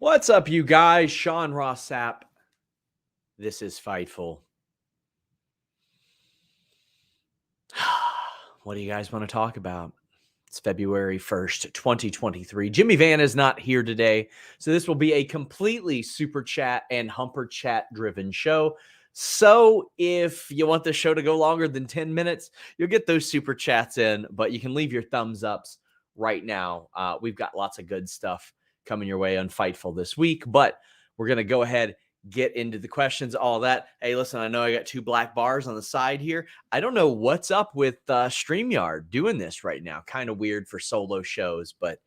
What's up, you guys? Sean Ross Sapp. This is Fightful. What do you guys want to talk about? It's February 1st, 2023. Jimmy Van is not here today, so this will be a completely super chat and humper chat driven show. So if you want the show to go longer than 10 minutes, you'll get those super chats in, but you can leave your thumbs ups right now. We've got lots of good stuff coming your way on Fightful this week, but we're going to go ahead, get into the questions, all that. Hey, listen, I know I got two black bars on the side here. I don't know what's up with StreamYard doing this right now. Kind of weird for solo shows, but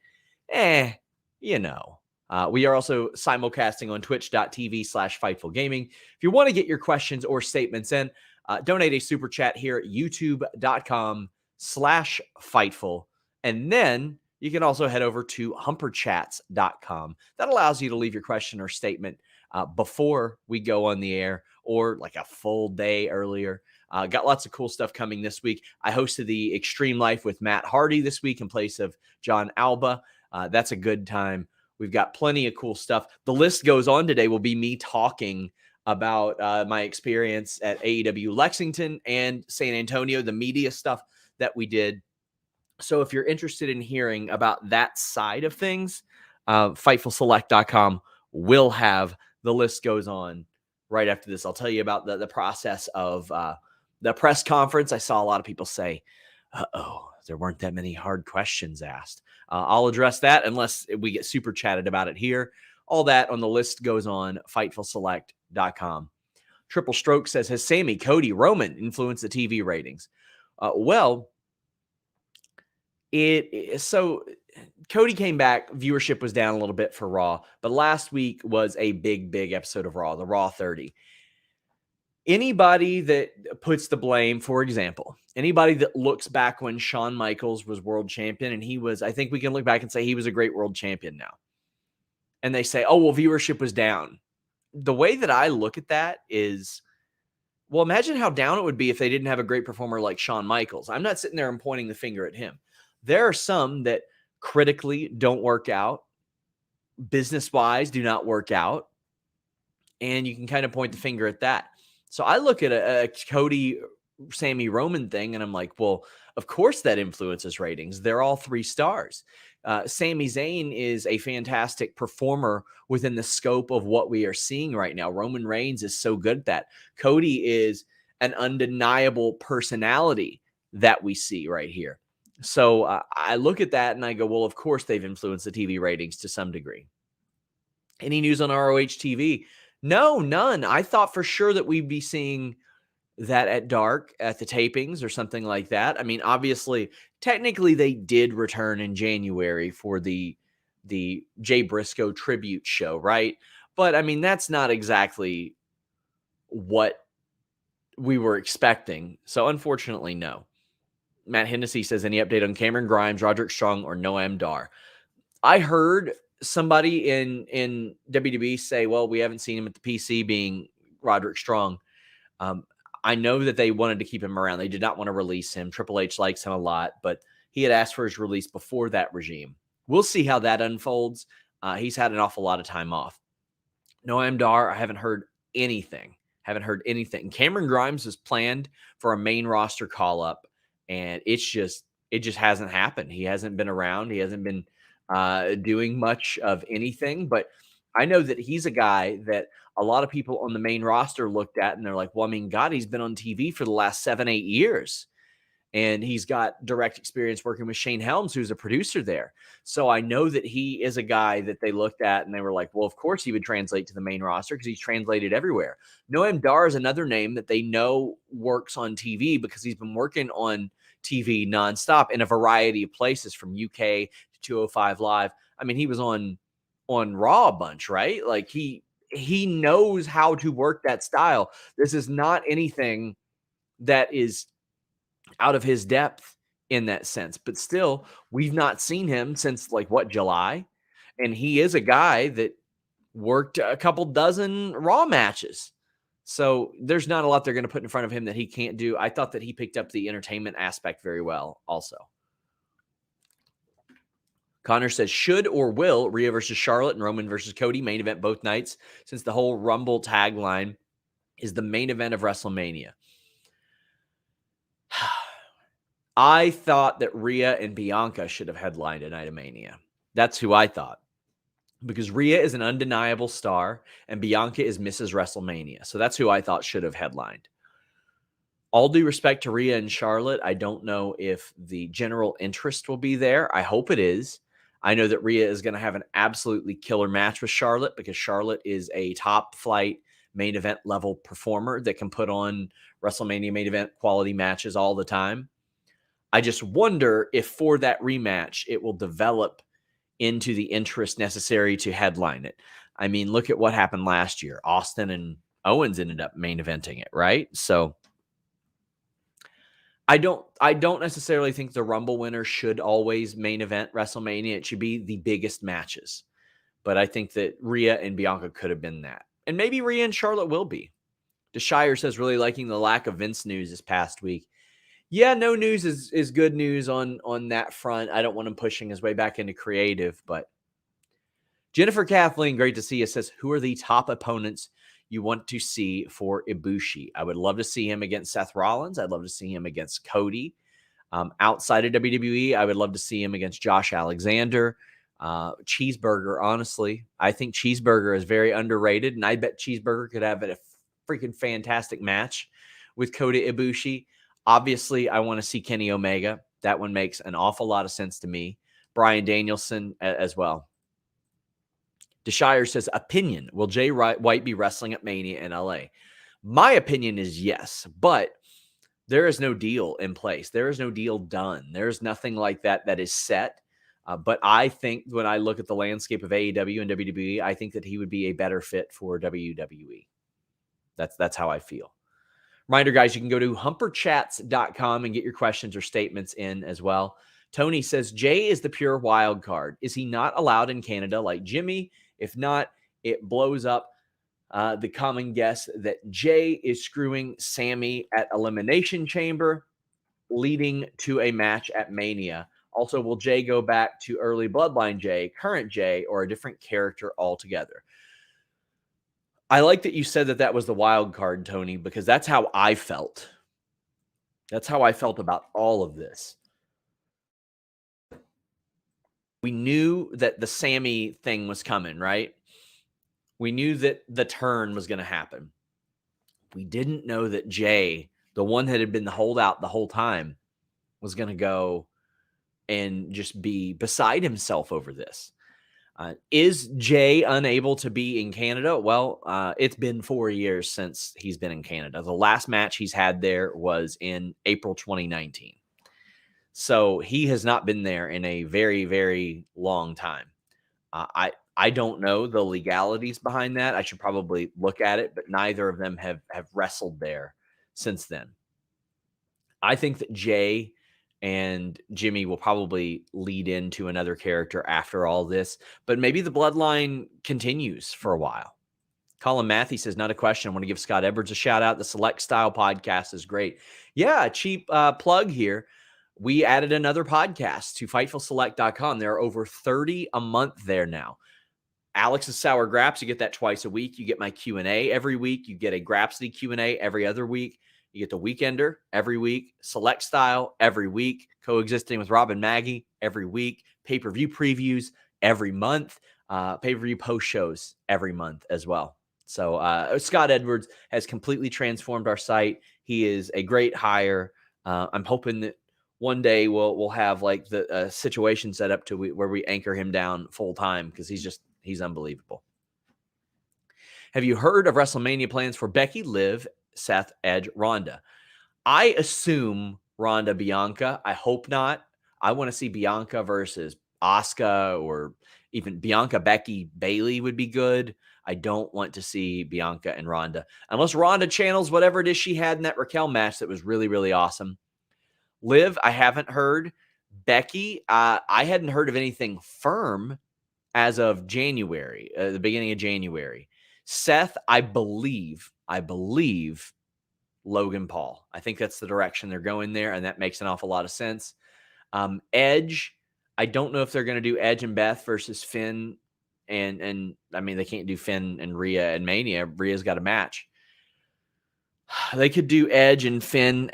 you know. We are also simulcasting on twitch.tv/Fightful Gaming. If you want to get your questions or statements in, donate a super chat here at youtube.com/Fightful. And then you can also head over to humperchats.com. That allows you to leave your question or statement before we go on the air or like a full day earlier. Got lots of cool stuff coming this week. I hosted the Extreme Life with Matt Hardy this week in place of John Alba. That's a good time. We've got plenty of cool stuff. The list goes on today will be me talking about my experience at AEW Lexington and San Antonio, the media stuff that we did. So if you're interested in hearing about that side of things, FightfulSelect.com will have the list goes on right after this. I'll tell you about the process of the press conference. I saw a lot of people say, there weren't that many hard questions asked. I'll address that unless we get super chatted about it here. All that on the list goes on FightfulSelect.com. Triple Stroke says, has Sami, Cody, Roman influenced the TV ratings? So Cody came back. Viewership was down a little bit for Raw, but last week was a big episode of Raw, the Raw 30. Anybody that puts the blame, for example, anybody that looks back when Shawn Michaels was world champion, and I think we can look back and say he was a great world champion now. And they say, oh, well, viewership was down. The way that I look at that is, well, imagine how down it would be if they didn't have a great performer like Shawn Michaels. I'm not sitting there and pointing the finger at him. There are some that critically don't work out, business-wise do not work out, and you can kind of point the finger at that. So I look at a Cody, Sami, Roman thing, and I'm like, well, of course that influences ratings. They're all 3 stars. Sami Zayn is a fantastic performer within the scope of what we are seeing right now. Roman Reigns is so good at that. Cody is an undeniable personality that we see right here. So I look at that and I go, well, of course they've influenced the TV ratings to some degree. Any news on ROH TV? No, none. I thought for sure that we'd be seeing that at dark at the tapings or something like that. I mean, obviously, technically they did return in January for the Jay Briscoe tribute show, right? But I mean, that's not exactly what we were expecting. So unfortunately, no. Matt Hennessy says, any update on Cameron Grimes, Roderick Strong, or Noam Dar? I heard somebody in WWE say, well, we haven't seen him at the PC being Roderick Strong. I know that they wanted to keep him around. They did not want to release him. Triple H likes him a lot, but he had asked for his release before that regime. We'll see how that unfolds. He's had an awful lot of time off. Noam Dar, I haven't heard anything. Cameron Grimes is planned for a main roster call-up, and it just hasn't happened. He hasn't been around. He hasn't been doing much of anything, but I know that he's a guy that a lot of people on the main roster looked at and they're like, well, I mean, God, he's been on TV for the last 7-8 years. And he's got direct experience working with Shane Helms, who's a producer there. So I know that he is a guy that they looked at and they were like, well, of course he would translate to the main roster because he's translated everywhere. Noam Dar is another name that they know works on TV because he's been working on TV nonstop in a variety of places from UK to 205 Live. I mean, he was on Raw a bunch, right? Like he knows how to work that style. This is not anything that is out of his depth in that sense. But still, we've not seen him since July. And he is a guy that worked a couple dozen Raw matches. So there's not a lot they're going to put in front of him that he can't do. I thought that he picked up the entertainment aspect very well also. Connor says, should or will Rhea versus Charlotte and Roman versus Cody main event both nights, since the whole Rumble tagline is the main event of WrestleMania? I thought that Rhea and Bianca should have headlined a night of Mania. That's who I thought. Because Rhea is an undeniable star and Bianca is Mrs. WrestleMania. So that's who I thought should have headlined. All due respect to Rhea and Charlotte, I don't know if the general interest will be there. I hope it is. I know that Rhea is going to have an absolutely killer match with Charlotte because Charlotte is a top flight main event level performer that can put on WrestleMania main event quality matches all the time. I just wonder if for that rematch, it will develop into the interest necessary to headline it. I mean, look at what happened last year. Austin and Owens ended up main eventing it, right? So I don't necessarily think the Rumble winner should always main event WrestleMania. It should be the biggest matches. But I think that Rhea and Bianca could have been that. And maybe Rhea and Charlotte will be. DeShire says, really liking the lack of Vince news this past week. Yeah, no news is good news on that front. I don't want him pushing his way back into creative, but Jennifer Kathleen, great to see you, says, who are the top opponents you want to see for Ibushi? I would love to see him against Seth Rollins. I'd love to see him against Cody. Outside of WWE, I would love to see him against Josh Alexander. Cheeseburger, honestly. I think Cheeseburger is very underrated, and I bet Cheeseburger could have a freaking fantastic match with Kota Ibushi. Obviously, I want to see Kenny Omega. That one makes an awful lot of sense to me. Bryan Danielson as well. DeShire says, opinion, will Jay White be wrestling at Mania in LA? My opinion is yes, but there is no deal in place. There is no deal done. There's nothing like that is set. But I think when I look at the landscape of AEW and WWE, I think that he would be a better fit for WWE. That's how I feel. Reminder, guys, you can go to humperchats.com and get your questions or statements in as well. Tony says, Jay is the pure wild card. Is he not allowed in Canada like Jimmy? If not, it blows up the common guess that Jay is screwing Sami at Elimination Chamber, leading to a match at Mania. Also, will Jay go back to early Bloodline Jay, current Jay, or a different character altogether? I like that you said that was the wild card, Tony, because that's how I felt. That's how I felt about all of this. We knew that the Sami thing was coming, right? We knew that the turn was going to happen. We didn't know that Jay, the one that had been the holdout the whole time, was going to go and just be beside himself over this. Is Jay unable to be in Canada? Well, it's been 4 years since he's been in Canada. The last match he's had there was in April 2019. So he has not been there in a very, very long time. I don't know the legalities behind that. I should probably look at it, but neither of them have wrestled there since then. I think that Jay and Jimmy will probably lead into another character after all this, but maybe the bloodline continues for a while. Colin Matthew says, not a question. I want to give Scott Edwards a shout out. The Select Style podcast is great. Yeah, cheap plug here. We added another podcast to FightfulSelect.com. There are over 30 a month there now. Alex's Sour Graps, you get that twice a week. You get my Q&A every week. You get a Grapsity Q&A every other week. You get the Weekender every week, Select Style every week, Coexisting with Rob and Maggie every week, pay-per-view previews every month, pay-per-view post shows every month as well. So Scott Edwards has completely transformed our site. He is a great hire. I'm hoping that one day we'll have like the situation set up to where we anchor him down full time because he's unbelievable. Have you heard of WrestleMania plans for Becky, Liv, Seth, Edge, Ronda? I assume Ronda, Bianca. I hope not. I want to see Bianca versus Asuka, or even Bianca, Becky, Bayley would be good. I don't want to see Bianca and Ronda unless Ronda channels whatever it is she had in that Raquel match that was really, really awesome. Liv, I haven't heard. Becky, I hadn't heard of anything firm as of January, the beginning of January. Seth, I believe Logan Paul. I think that's the direction they're going there, and that makes an awful lot of sense. Edge, I don't know if they're going to do Edge and Beth versus Finn. And I mean, they can't do Finn and Rhea and Mania. Rhea's got a match. They could do Edge and Finn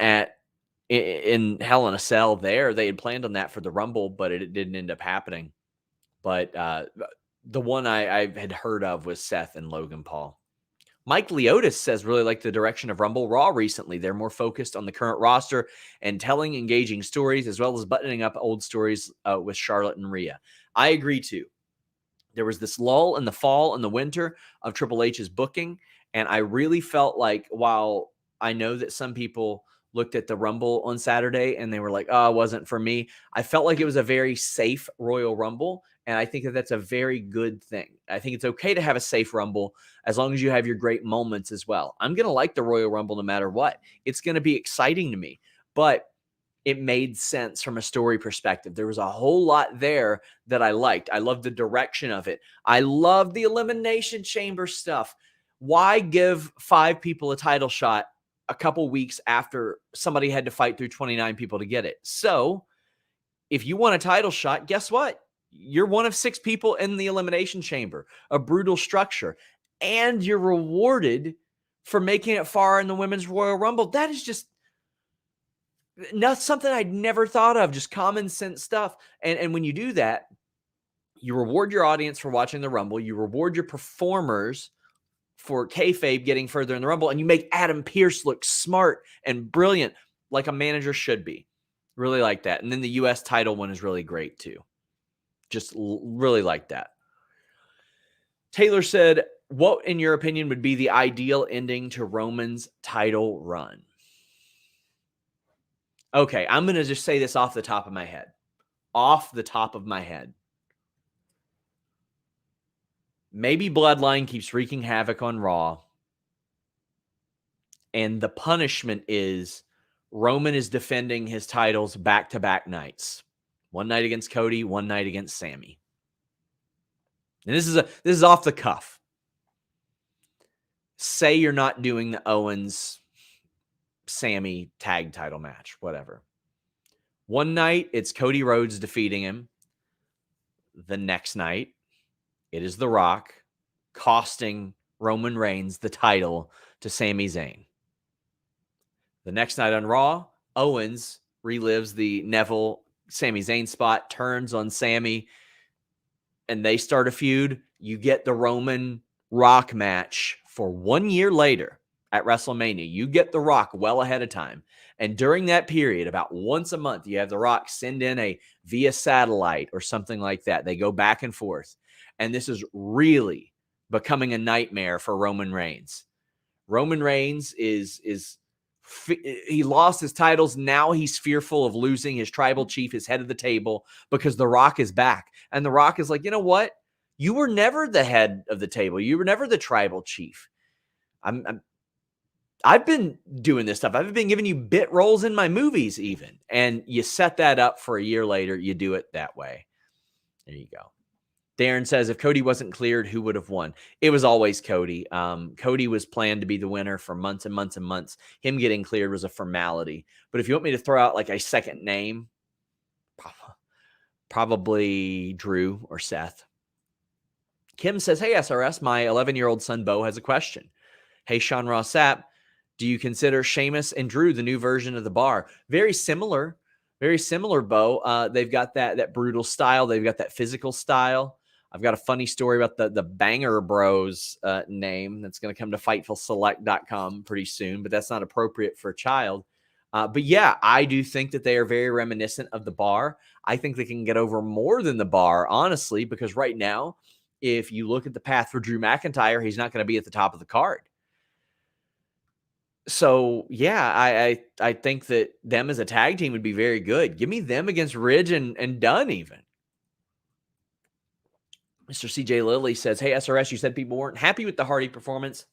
in Hell in a Cell there. They had planned on that for the Rumble, but it didn't end up happening. But the one I had heard of was Seth and Logan Paul. Mike Leotis says really like the direction of Rumble Raw recently. They're more focused on the current roster and telling engaging stories, as well as buttoning up old stories with Charlotte and Rhea. I agree too. There was this lull in the fall and the winter of Triple H's booking, and I really felt like, while I know that some people looked at the Rumble on Saturday and they were like, oh, it wasn't for me, I felt like it was a very safe Royal Rumble, and I think that that's a very good thing. I think it's okay to have a safe Rumble as long as you have your great moments as well. I'm going to like the Royal Rumble no matter what. It's going to be exciting to me, but it made sense from a story perspective. There was a whole lot there that I liked. I loved the direction of it. I loved the Elimination Chamber stuff. Why give 5 people a title shot a couple weeks after somebody had to fight through 29 people to get it? So if you want a title shot, guess what? You're one of 6 people in the Elimination Chamber, a brutal structure, and you're rewarded for making it far in the Women's Royal Rumble. That is just not something I'd never thought of, just common sense stuff. And when you do that, you reward your audience for watching the Rumble. You reward your performers for kayfabe getting further in the Rumble. And you make Adam Pearce look smart and brilliant, like a manager should be. Really like that. And then the U.S. title one is really great too. Just really like that. Taylor said, what, in your opinion, would be the ideal ending to Roman's title run? Okay, I'm going to just say this off the top of my head. Off the top of my head. Maybe Bloodline keeps wreaking havoc on Raw, and the punishment is Roman is defending his titles back-to-back nights. One night against Cody, one night against Sami. And this is off the cuff. Say you're not doing the Owens Sami tag title match, whatever. One night, it's Cody Rhodes defeating him. The next night, it is The Rock costing Roman Reigns the title to Sami Zayn. The next night on Raw, Owens relives the Neville Sami Zayn spot, turns on Sami, and they start a feud. You get the Roman Rock match for 1 year later at WrestleMania. You get The Rock well ahead of time. And during that period, about once a month, you have The Rock send in a via satellite or something like that. They go back and forth. And this is really becoming a nightmare for Roman Reigns. Roman Reigns he lost his titles. Now he's fearful of losing his tribal chief, his head of the table, because The Rock is back. And The Rock is like, you know what? You were never the head of the table. You were never the tribal chief. I've been doing this stuff. I've been giving you bit roles in my movies even. And you set that up for a year later. You do it that way. There you go. Darren says, if Cody wasn't cleared, who would have won? It was always Cody. Cody was planned to be the winner for months and months and months. Him getting cleared was a formality. But if you want me to throw out like a second name, probably Drew or Seth. Kim says, hey, SRS, my 11-year-old son, Bo, has a question. Hey, Sean Ross Sapp, do you consider Sheamus and Drew the new version of the Bar? Very similar, Bo. They've got that brutal style. They've got that physical style. I've got a funny story about the Banger Bros name that's going to come to FightfulSelect.com pretty soon, but that's not appropriate for a child. But yeah, I do think that they are very reminiscent of the Bar. I think they can get over more than the Bar, honestly, because right now, if you look at the path for Drew McIntyre, he's not going to be at the top of the card. So, yeah, I think that them as a tag team would be very good. Give me them against Ridge and Dunn even. Mr. CJ Lilly says, hey, SRS, you said people weren't happy with the Hardy performance.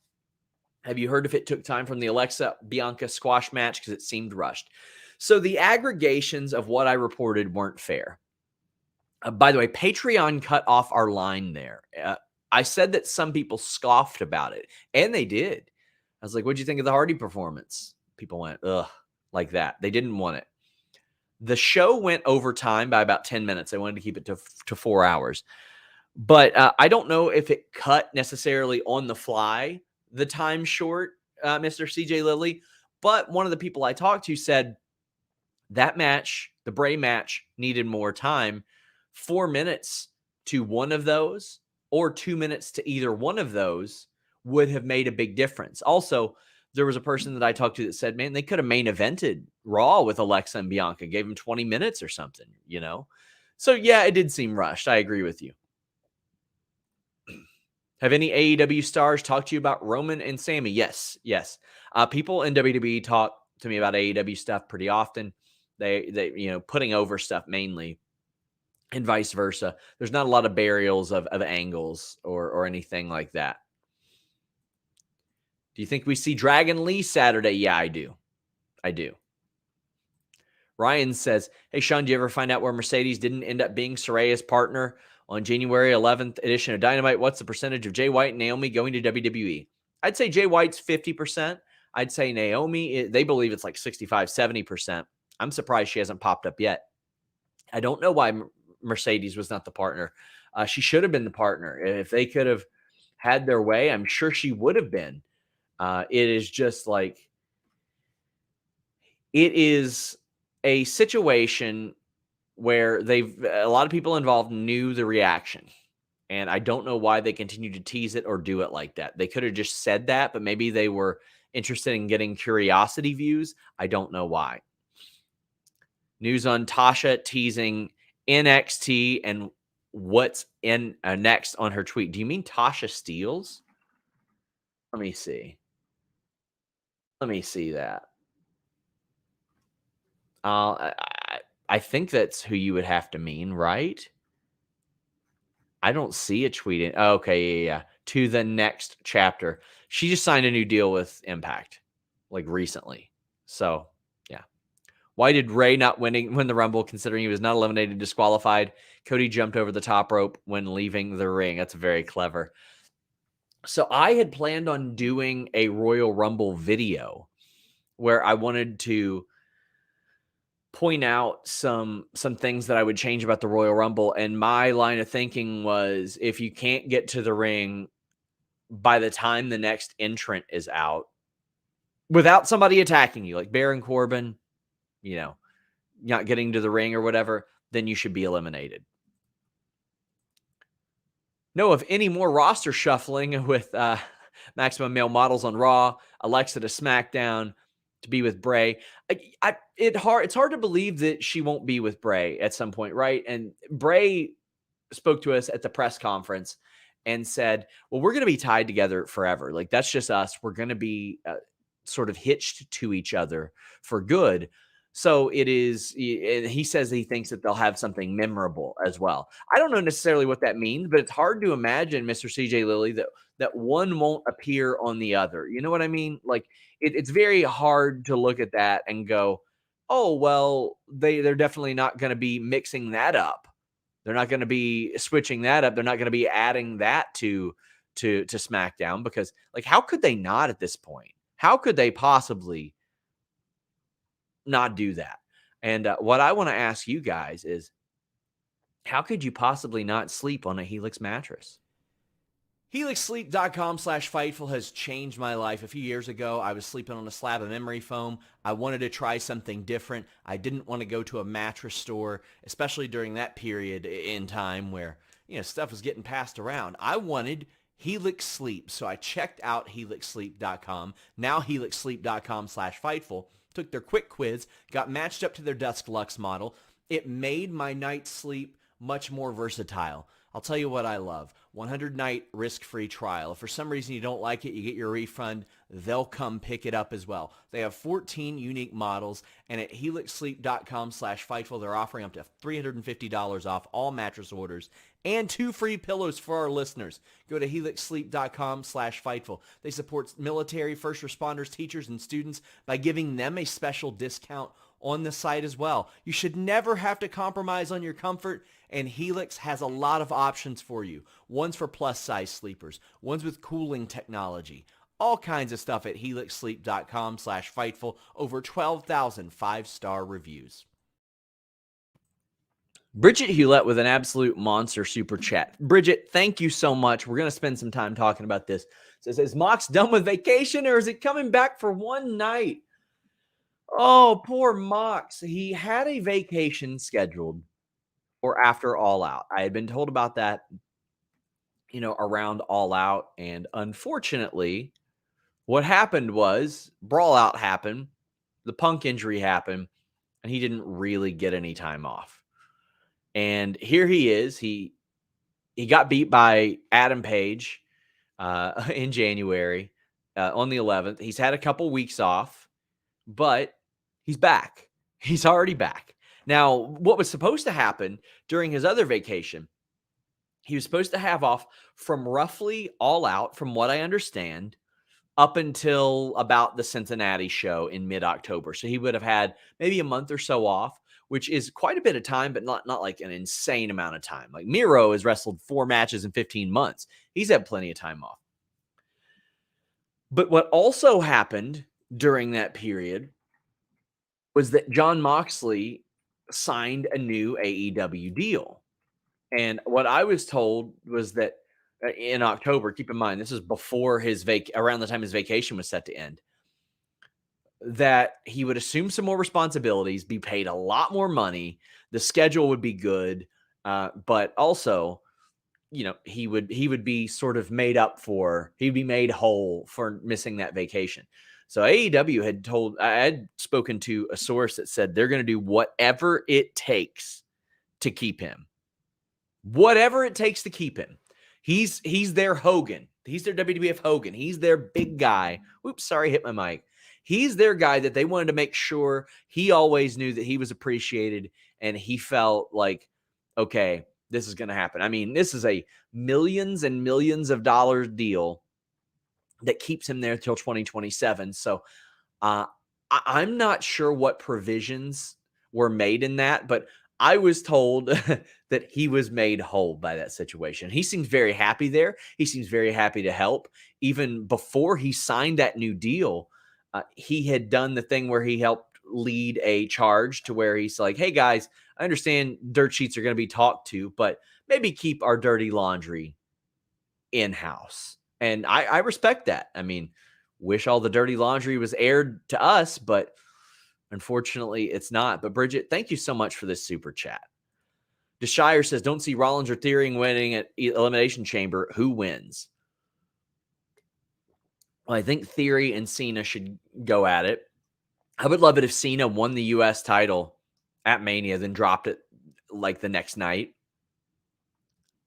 Have you heard if it took time from the Alexa Bianca squash match because it seemed rushed? So the aggregations of what I reported weren't fair. By the way, Patreon cut off our line there. I said that some people scoffed about it, and they did. I was like, what'd you think of the Hardy performance? People went, ugh, like that. They didn't want it. The show went over time by about 10 minutes. They wanted to keep it to 4 hours. But I don't know if it cut necessarily on the fly the time short, Mr. CJ Lilly. But one of the people I talked to said that match, the Bray match, needed more time. 4 minutes to one of those or 2 minutes to either one of those would have made a big difference. Also, there was a person that I talked to that said, man, they could have main evented Raw with Alexa and Bianca, gave them 20 minutes or something, you know? So, yeah, it did seem rushed. I agree with you. Have any AEW stars talked to you about Roman and Sami? Yes. People in WWE talk to me about AEW stuff pretty often. They putting over stuff mainly, and vice versa. There's not a lot of burials of angles or anything like that. Do you think we see Dragon Lee Saturday? Yeah, I do. Ryan says, hey, Sean, do you ever find out where Mercedes didn't end up being Saraya's partner on January 11th edition of Dynamite? What's the percentage of Jay White and Naomi going to WWE? I'd say Jay White's 50%. I'd say Naomi, they believe it's like 65, 70%. I'm surprised she hasn't popped up yet. I don't know why Mercedes was not the partner. She should have been the partner. If they could have had their way, I'm sure she would have been. It is just like, it is a situation where a lot of people involved knew the reaction. And I don't know why they continue to tease it or do it like that. They could have just said that, but maybe they were interested in getting curiosity views. I don't know why. News on Tasha teasing NXT and what's in next on her tweet. Do you mean Tasha Steelz? Let me see that. I think that's who you would have to mean, right? I don't see a tweet in. Oh, okay, yeah. To the next chapter. She just signed a new deal with Impact, like recently. So, yeah. Why did Ray not win the Rumble, considering he was not eliminated, disqualified? Cody jumped over the top rope when leaving the ring. That's very clever. So I had planned on doing a Royal Rumble video where I wanted to point out some things that I would change about the Royal Rumble. And my line of thinking was, if you can't get to the ring by the time the next entrant is out without somebody attacking you, like Baron Corbin, not getting to the ring or whatever, then you should be eliminated. Know of any more roster shuffling with Maximum Male Models on Raw, Alexa to SmackDown, to be with Bray? It's hard to believe that she won't be with Bray at some point, right? And Bray spoke to us at the press conference and said, well, we're going to be tied together forever. Like, that's just us. We're going to be sort of hitched to each other for good. So it is, he says he thinks that they'll have something memorable as well. I don't know necessarily what that means, but it's hard to imagine, Mr. CJ Lilly, that one won't appear on the other. You know what I mean? Like, it's very hard to look at that and go, oh, well, they're definitely not going to be mixing that up. They're not going to be switching that up. They're not going to be adding that to SmackDown, because, like, how could they not at this point? How could they possibly not do that? And what I want to ask you guys is, how could you possibly not sleep on a Helix mattress? HelixSleep.com/Fightful has changed my life. A few years ago, I was sleeping on a slab of memory foam. I wanted to try something different. I didn't want to go to a mattress store, especially during that period in time where, stuff was getting passed around. I wanted Helix Sleep. So I checked out HelixSleep.com, now HelixSleep.com/Fightful, took their quick quiz, got matched up to their Dusk Lux model. It made my night's sleep much more versatile. I'll tell you what I love. 100-night risk-free trial. If for some reason you don't like it, you get your refund. They'll come pick it up as well. They have 14 unique models, and at HelixSleep.com/Fightful, they're offering up to $350 off all mattress orders and 2 free pillows for our listeners. Go to HelixSleep.com/Fightful. They support military, first responders, teachers, and students by giving them a special discount on the site as well. You should never have to compromise on your comfort, and Helix has a lot of options for you. One's for plus-size sleepers, one's with cooling technology, all kinds of stuff at HelixSleep.com/Fightful. Over 12,000 5-star reviews. Bridget Hewlett with an absolute monster super chat. Bridget, thank you so much. We're going to spend some time talking about this. Says, is Mox done with vacation or is it coming back for one night? Oh, poor Mox. He had a vacation scheduled for after All Out. I had been told about that, around All Out. And unfortunately, what happened was Brawl Out happened. The Punk injury happened. And he didn't really get any time off. And here he is. He got beat by Adam Page in January on the 11th. He's had a couple weeks off, but he's back. He's already back. Now, what was supposed to happen during his other vacation, he was supposed to have off from roughly All Out, from what I understand, up until about the Cincinnati show in mid-October. So he would have had maybe a month or so off, which is quite a bit of time, but not like an insane amount of time. Like Miro has wrestled 4 matches in 15 months. He's had plenty of time off. But what also happened during that period was that Jon Moxley signed a new AEW deal. And what I was told was that in October, keep in mind, this is before his around the time his vacation was set to end, that he would assume some more responsibilities, be paid a lot more money. The schedule would be good. But also, he would be sort of he'd be made whole for missing that vacation. So AEW I had spoken to a source that said they're going to do whatever it takes to keep him. Whatever it takes to keep him. He's their Hogan. He's their WWF Hogan. He's their big guy. Oops, sorry, hit my mic. He's their guy that they wanted to make sure he always knew that he was appreciated and he felt like, okay, this is going to happen. I mean, this is a millions and millions of dollars deal that keeps him there till 2027. So I'm not sure what provisions were made in that, but I was told that he was made whole by that situation. He seems very happy there. He seems very happy to help. Even before he signed that new deal, he had done the thing where he helped lead a charge to where he's like, hey guys, I understand dirt sheets are going to be talked to, but maybe keep our dirty laundry in-house. And I respect that. I mean, wish all the dirty laundry was aired to us, but unfortunately it's not. But Bridget, thank you so much for this super chat. DeShire says, don't see Rollins or Theory winning at Elimination Chamber. Who wins? Well, I think Theory and Cena should go at it. I would love it if Cena won the U.S. title at Mania, then dropped it like the next night.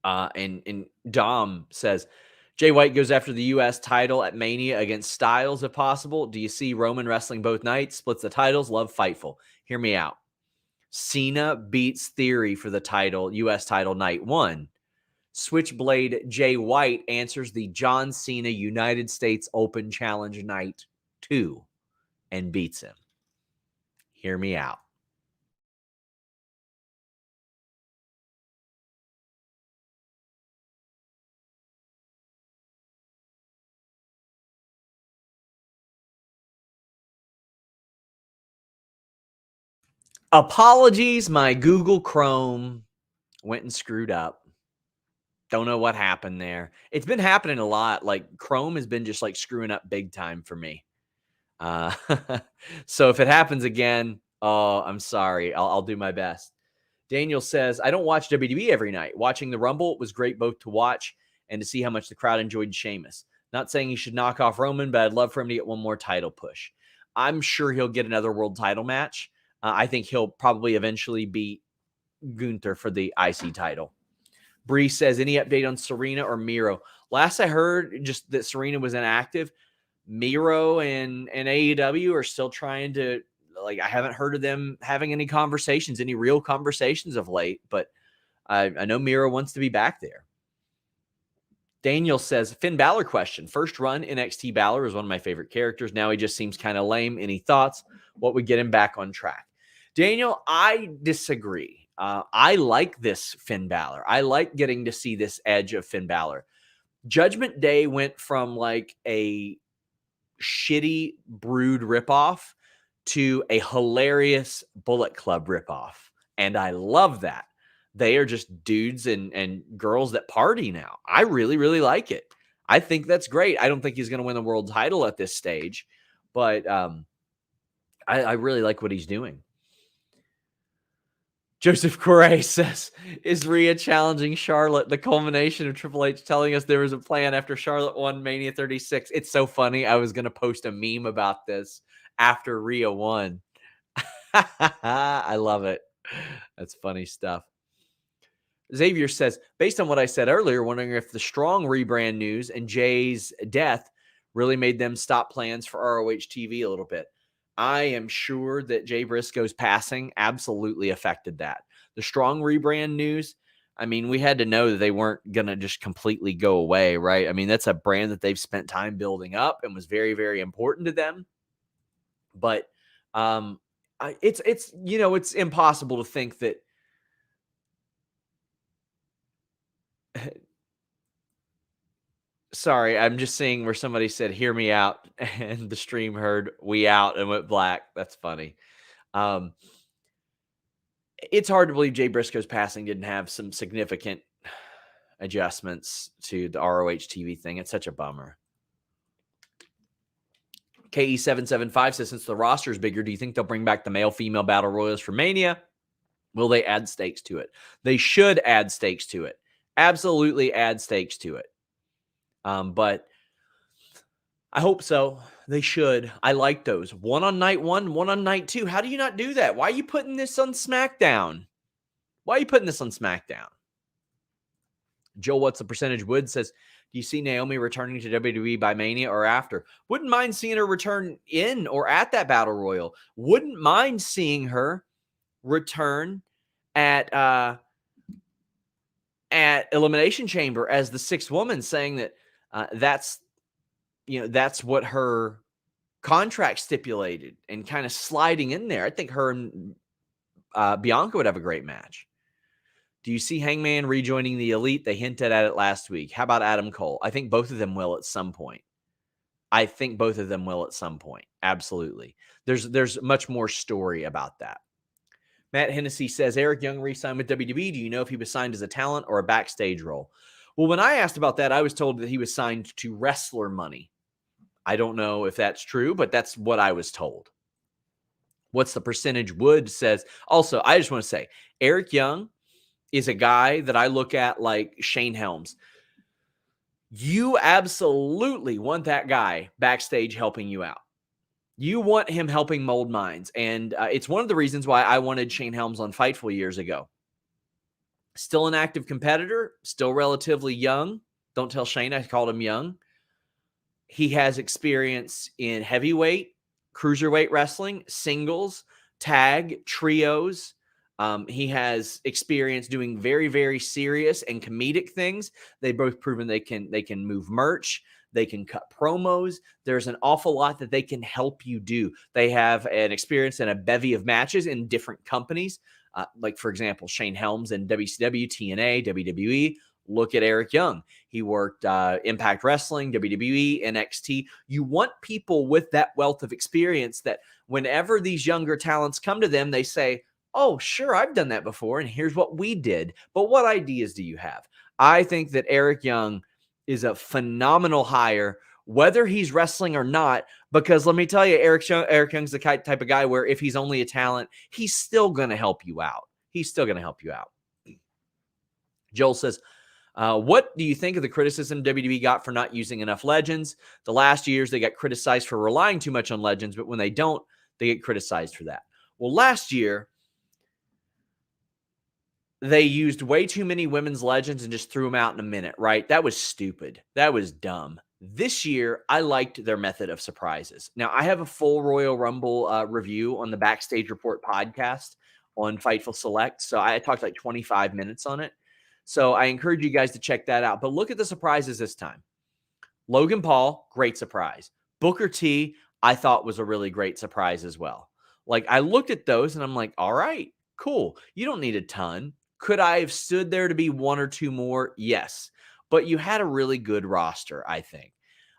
And Dom says, Jay White goes after the U.S. title at Mania against Styles if possible. Do you see Roman wrestling both nights? Splits the titles. Love Fightful. Hear me out. Cena beats Theory for the title, U.S. title night 1. Switchblade Jay White answers the John Cena United States Open Challenge night 2 and beats him. Hear me out. Apologies, my Google Chrome went and screwed up. Don't know what happened there. It's been happening a lot. Like Chrome has been just like screwing up big time for me. So if it happens again, oh, I'm sorry. I'll do my best. Daniel says, I don't watch WWE every night. Watching the Rumble was great both to watch and to see how much the crowd enjoyed Sheamus. Not saying he should knock off Roman, but I'd love for him to get one more title push. I'm sure he'll get another world title match. I think he'll probably eventually beat Gunther for the IC title. Bree says, any update on Serena or Miro? Last I heard, just that Serena was inactive. Miro and AEW are still trying to, like, I haven't heard of them having any real conversations of late, but I know Miro wants to be back there. Daniel says, Finn Balor question. First run, NXT Balor is one of my favorite characters. Now he just seems kind of lame. Any thoughts? What would get him back on track? Daniel, I disagree. I like this Finn Balor. I like getting to see this edge of Finn Balor. Judgment Day went from like a shitty Brood ripoff to a hilarious Bullet Club ripoff. And I love that. They are just dudes and girls that party now. I really, really like it. I think that's great. I don't think he's going to win the world title at this stage, but I really like what he's doing. Joseph Correa says, is Rhea challenging Charlotte the culmination of Triple H telling us there was a plan after Charlotte won Mania 36? It's so funny. I was going to post a meme about this after Rhea won. I love it. That's funny stuff. Xavier says, based on what I said earlier, wondering if the Strong rebrand news and Jay's death really made them stop plans for ROH TV a little bit. I am sure that Jay Briscoe's passing absolutely affected that. The Strong rebrand news, I mean, we had to know that they weren't going to just completely go away, right? I mean, that's a brand that they've spent time building up and was very, very important to them. But it's impossible to think that sorry, I'm just seeing where somebody said, hear me out, and the stream heard we out and went black. That's funny. It's hard to believe Jay Briscoe's passing didn't have some significant adjustments to the ROH TV thing. It's such a bummer. KE775 says, since the roster is bigger, do you think they'll bring back the male-female battle royals for Mania? Will they add stakes to it? They should add stakes to it. Absolutely add stakes to it. But I hope so. They should. I like those. One on night one on night two. How do you not do that? Why are you putting this on SmackDown? Why are you putting this on SmackDown? Joe, what's the percentage? Wood says, do you see Naomi returning to WWE by Mania or after? Wouldn't mind seeing her return in or at that Battle Royal. Wouldn't mind seeing her return at Elimination Chamber as the sixth woman, saying that that's what her contract stipulated and kind of sliding in there. I think her and Bianca would have a great match. Do you see Hangman rejoining the Elite? They hinted at it last week. How about Adam Cole? I think both of them will at some point. Absolutely. There's much more story about that. Matt Hennessy says, Eric Young re-signed with WWE. Do you know if he was signed as a talent or a backstage role? Well, when I asked about that, I was told that he was signed to wrestler money. I don't know if that's true, but that's what I was told. What's the percentage? Wood says, also, I just want to say, Eric Young is a guy that I look at like Shane Helms. You absolutely want that guy backstage helping you out. You want him helping mold minds. And it's one of the reasons why I wanted Shane Helms on Fightful years ago. Still an active competitor, still relatively young. Don't tell Shane I called him young. He has experience in heavyweight, cruiserweight wrestling, singles, tag, trios. He has experience doing very, very serious and comedic things. They've both proven they can move merch. They can cut promos. There's an awful lot that they can help you do. They have an experience in a bevy of matches in different companies. Like, for example, Shane Helms in WCW, TNA, WWE. Look at Eric Young. He worked Impact Wrestling, WWE, NXT. You want people with that wealth of experience that whenever these younger talents come to them, they say, oh, sure, I've done that before, and here's what we did. But what ideas do you have? I think that Eric Young is a phenomenal hire, whether he's wrestling or not, because let me tell you, Eric Young's the type of guy where if he's only a talent, he's still going to help you out. Joel says, what do you think of the criticism WWE got for not using enough legends? The last years, they got criticized for relying too much on legends, but when they don't, they get criticized for that. Well, last year, they used way too many women's legends and just threw them out in a minute, right? That was stupid. That was dumb. This year, I liked their method of surprises. Now, I have a full Royal Rumble review on the Backstage Report podcast on Fightful Select. So I talked like 25 minutes on it. So I encourage you guys to check that out. But look at the surprises this time. Logan Paul, great surprise. Booker T, I thought was a really great surprise as well. Like, I looked at those and I'm like, all right, cool. You don't need a ton. Could I have stood there to be one or two more? Yes. But you had a really good roster, I think.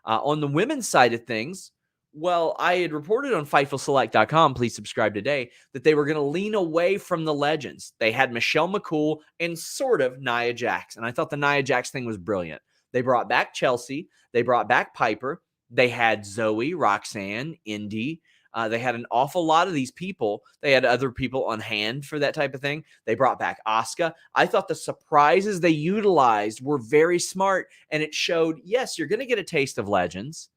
On the women's side of things, Well, I had reported on FightfulSelect.com, please subscribe today, that they were going to lean away from the legends. They had Michelle McCool and sort of Nia Jax. And I thought the Nia Jax thing was brilliant. They brought back Chelsea. They brought back Piper. They had Zoe, Roxanne, Indy. They had an awful lot of these people. They had other people on hand for that type of thing. They brought back Asuka. I thought the surprises they utilized were very smart. And it showed, yes, you're going to get a taste of legends,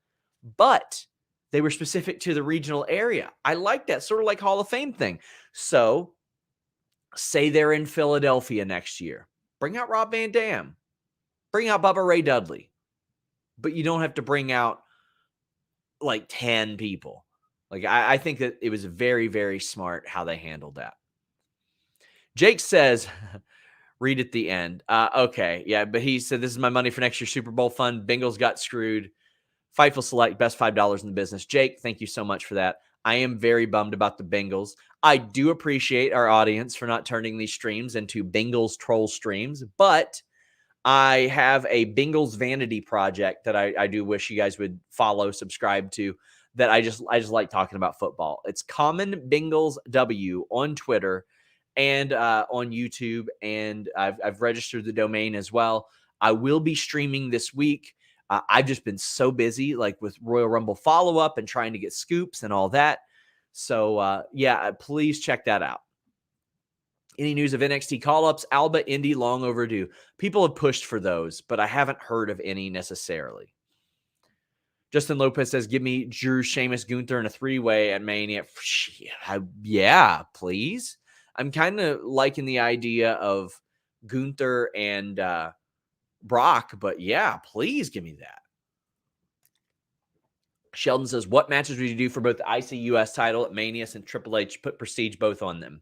but they were specific to the regional area. I like that, sort of like Hall of Fame thing. So say they're in Philadelphia next year. Bring out Rob Van Dam. Bring out Bubba Ray Dudley. But you don't have to bring out like 10 people. Like I think that it was very, very smart how they handled that. Jake says, read at the end. Okay, yeah, but he said, this is my money for next year's Super Bowl fund. Bengals got screwed. Fightful Select, best $5 in the business. Jake, thank you so much for that. I am very bummed about the Bengals. I do appreciate our audience for not turning these streams into Bengals troll streams, but I have a Bengals vanity project that I do wish you guys would follow, subscribe to, that I just like talking about football. It's Common Bengals W on Twitter and on YouTube, and I've registered the domain as well. I will be streaming this week. I've just been so busy, like with Royal Rumble follow-up and trying to get scoops and all that. So, yeah, please check that out. Any news of NXT call-ups? Alba, Indy, long overdue. People have pushed for those, but I haven't heard of any necessarily. Justin Lopez says, give me Drew, Sheamus, Gunther in a three-way at Mania. Yeah, please. I'm kind of liking the idea of Gunther and Brock, but yeah, please give me that. Sheldon says, what matches would you do for both the IC-US title at Mania since Triple H put Prestige both on them?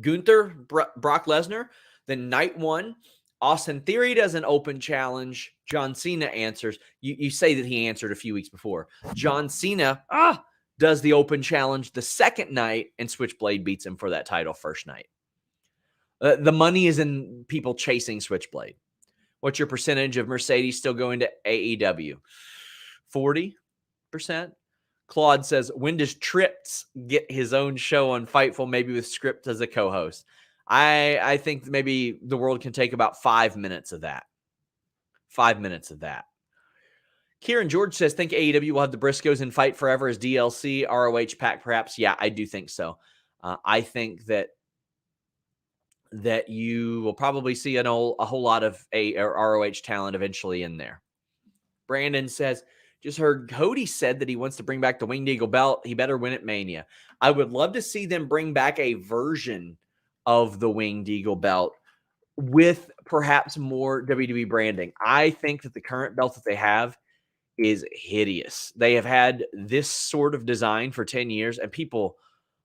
Gunther, Brock Lesnar, then night one, Austin Theory does an open challenge. John Cena answers. You say that he answered a few weeks before. John Cena does the open challenge the second night, and Switchblade beats him for that title first night. The money is in people chasing Switchblade. What's your percentage of Mercedes still going to AEW? 40%. Claude says, when does Trips get his own show on Fightful, maybe with Script as a co-host? I think maybe the world can take about 5 minutes of that. 5 minutes of that. Kieran George says, think AEW will have the Briscoes in Fight Forever as DLC, ROH pack perhaps? Yeah, I do think so. I think that you will probably see a whole lot of ROH talent eventually in there. Brandon says, just heard Cody said that he wants to bring back the Winged Eagle belt. He better win at Mania. I would love to see them bring back a version of the Winged Eagle belt with perhaps more WWE branding. I think that the current belt that they have is hideous. They have had this sort of design for 10 years, and people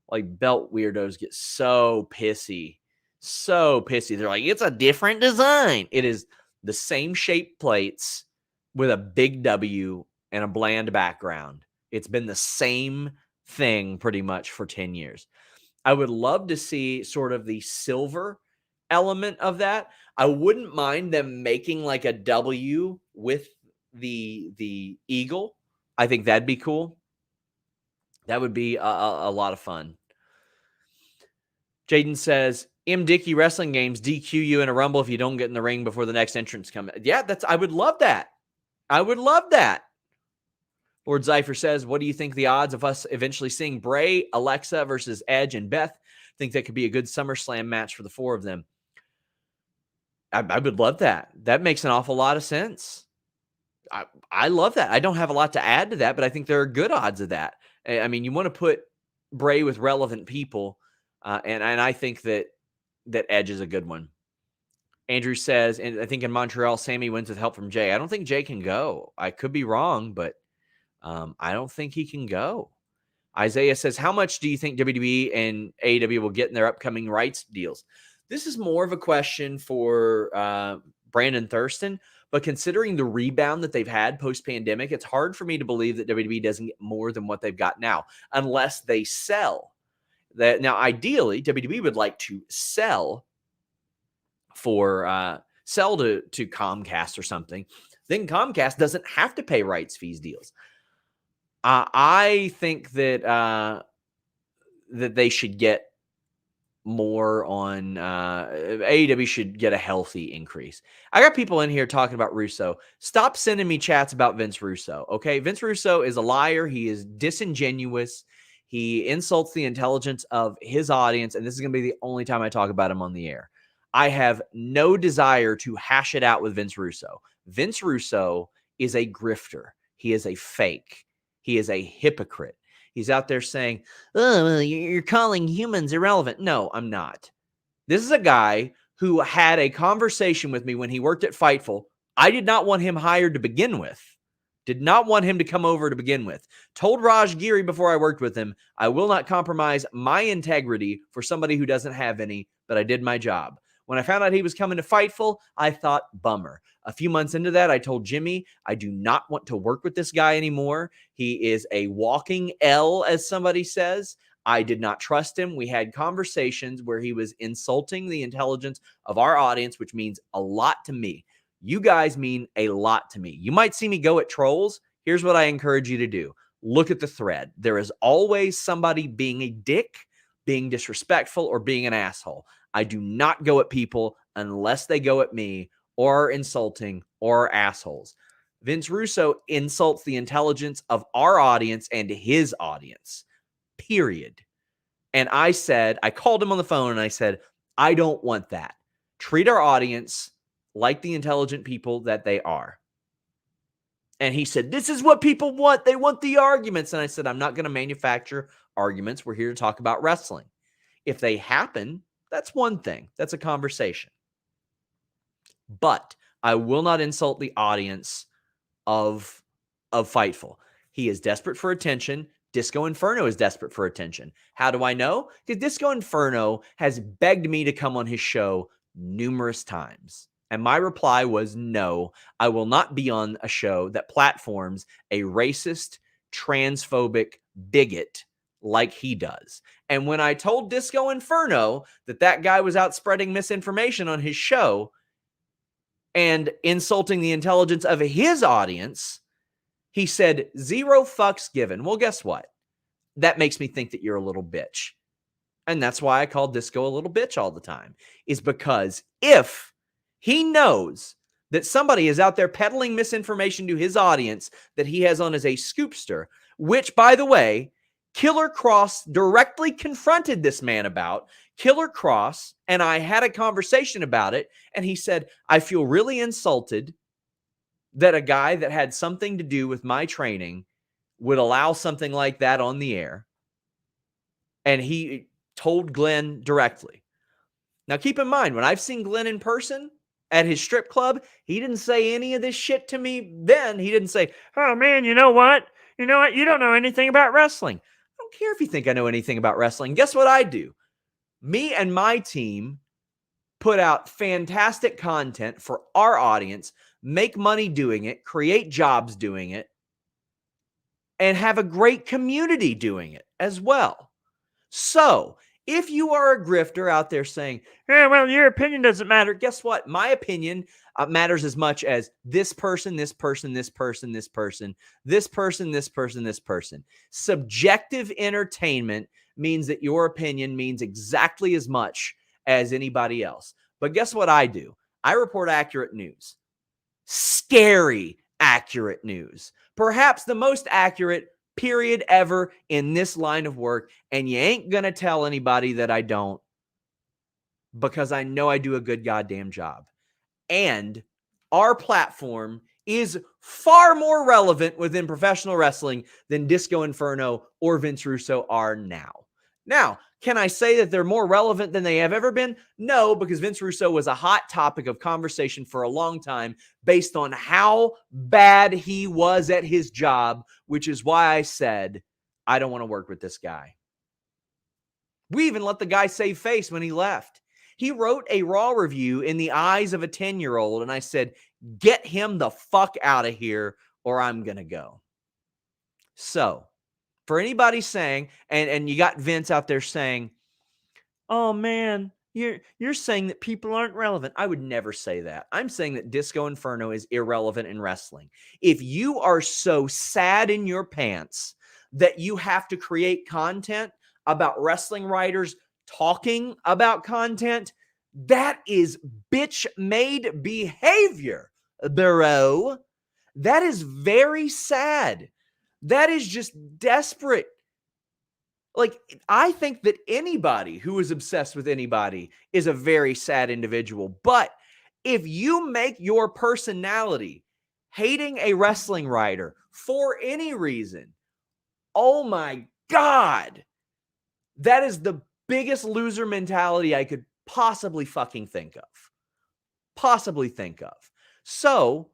like belt weirdos get so pissy. So pissy. They're like, it's a different design. It is the same shape plates with a big W and a bland background. It's been the same thing pretty much for 10 years. I would love to see sort of the silver element of that. I wouldn't mind them making like a W with the eagle. I think that'd be cool. That would be a lot of fun. Jaden says, M. Dickey Wrestling Games DQ you in a Rumble if you don't get in the ring before the next entrance comes. Yeah, I would love that. I would love that. Lord Zypher says, what do you think the odds of us eventually seeing Bray, Alexa versus Edge and Beth? Think that could be a good SummerSlam match for the four of them. I would love that. That makes an awful lot of sense. I love that. I don't have a lot to add to that, but I think there are good odds of that. I mean, you want to put Bray with relevant people, and I think that Edge is a good one. Andrew says, and I think in Montreal, Sami wins with help from Jay. I don't think Jay can go. I could be wrong, but I don't think he can go. Isaiah says, how much do you think WWE and AEW will get in their upcoming rights deals? This is more of a question for Brandon Thurston, but considering the rebound that they've had post-pandemic, it's hard for me to believe that WWE doesn't get more than what they've got now, unless they sell. Now, ideally, WWE would like to sell to Comcast or something. Then Comcast doesn't have to pay rights fees deals. I think that that they should get more on AEW should get a healthy increase. I got people in here talking about Russo. Stop sending me chats about Vince Russo. Okay. Vince Russo is a liar. He is disingenuous. He insults the intelligence of his audience. And this is going to be the only time I talk about him on the air. I have no desire to hash it out with Vince Russo. Vince Russo is a grifter. He is a fake. He is a hypocrite. He's out there saying, oh, well, you're calling humans irrelevant. No, I'm not. This is a guy who had a conversation with me when he worked at Fightful. I did not want him hired to begin with. Did not want him to come over to begin with. Told Raj Giri before I worked with him, I will not compromise my integrity for somebody who doesn't have any, but I did my job. When I found out he was coming to Fightful, I thought, bummer. A few months into that, I told Jimmy, I do not want to work with this guy anymore. He is a walking L, as somebody says. I did not trust him. We had conversations where he was insulting the intelligence of our audience, which means a lot to me. You guys mean a lot to me. You might see me go at trolls. Here's what I encourage you to do. Look at the thread. There is always somebody being a dick, being disrespectful, or being an asshole. I do not go at people unless they go at me or are insulting or are assholes. Vince Russo insults the intelligence of our audience and his audience, period. And I called him on the phone and I said, I don't want that. Treat our audience like the intelligent people that they are. And he said, this is what people want. They want the arguments. And I said, I'm not going to manufacture arguments. We're here to talk about wrestling. If they happen, that's one thing. That's a conversation. But I will not insult the audience of Fightful. He is desperate for attention. Disco Inferno is desperate for attention. How do I know? Because Disco Inferno has begged me to come on his show numerous times. And my reply was no, I will not be on a show that platforms a racist, transphobic bigot like he does. And when I told Disco Inferno that guy was out spreading misinformation on his show and insulting the intelligence of his audience, he said, 0 fucks given. Well, guess what? That makes me think that you're a little bitch. And that's why I call Disco a little bitch all the time, is because if he knows that somebody is out there peddling misinformation to his audience that he has on as a scoopster, which, by the way, Killer Cross directly confronted this man about. Killer Cross and I had a conversation about it, and he said, I feel really insulted that a guy that had something to do with my training would allow something like that on the air. And he told Glenn directly. Now, keep in mind, when I've seen Glenn in person at his strip club, he didn't say any of this shit to me then. He didn't say, oh, man, you know what? You know what? You don't know anything about wrestling. I don't care if you think I know anything about wrestling. Guess what I do? Me and my team put out fantastic content for our audience, make money doing it, create jobs doing it, and have a great community doing it as well. So, if you are a grifter out there saying, well, your opinion doesn't matter, guess what? My opinion matters as much as this person, this person, this person, this person, this person, this person, this person. Subjective entertainment means that your opinion means exactly as much as anybody else. But guess what I do? I report accurate news. Scary accurate news. Perhaps the most accurate period ever in this line of work. And you ain't going to tell anybody that I don't, because I know I do a good goddamn job. And our platform is far more relevant within professional wrestling than Disco Inferno or Vince Russo are now. Now, can I say that they're more relevant than they have ever been? No, because Vince Russo was a hot topic of conversation for a long time based on how bad he was at his job, which is why I said, I don't want to work with this guy. We even let the guy save face when he left. He wrote a Raw review in the eyes of a 10-year-old, and I said, get him the fuck out of here or I'm going to go. So, for anybody saying, and you got Vince out there saying, oh man, you're saying that people aren't relevant. I would never say that. I'm saying that Disco Inferno is irrelevant in wrestling. If you are so sad in your pants that you have to create content about wrestling writers talking about content, that is bitch-made behavior, bro. That is very sad. That is just desperate. Like, I think that anybody who is obsessed with anybody is a very sad individual. But if you make your personality hating a wrestling writer for any reason, oh my God, that is the biggest loser mentality I could possibly fucking think of. So,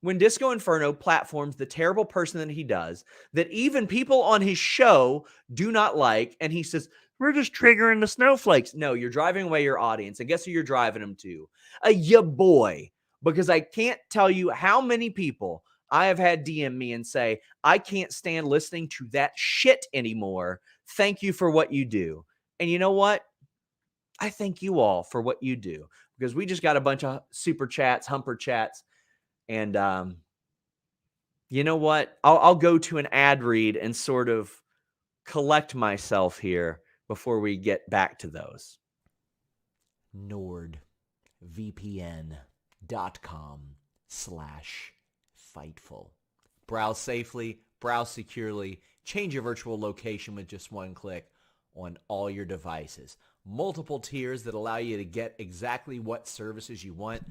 when Disco Inferno platforms the terrible person that he does, that even people on his show do not like, and he says, we're just triggering the snowflakes. No, you're driving away your audience. And guess who you're driving them to? Ya boy. Because I can't tell you how many people I have had DM me and say, I can't stand listening to that shit anymore. Thank you for what you do. And you know what? I thank you all for what you do, because we just got a bunch of super chats, humper chats. And you know what? I'll go to an ad read and sort of collect myself here before we get back to those. NordVPN.com/Fightful. Browse safely, browse securely, change your virtual location with just one click on all your devices. Multiple tiers that allow you to get exactly what services you want.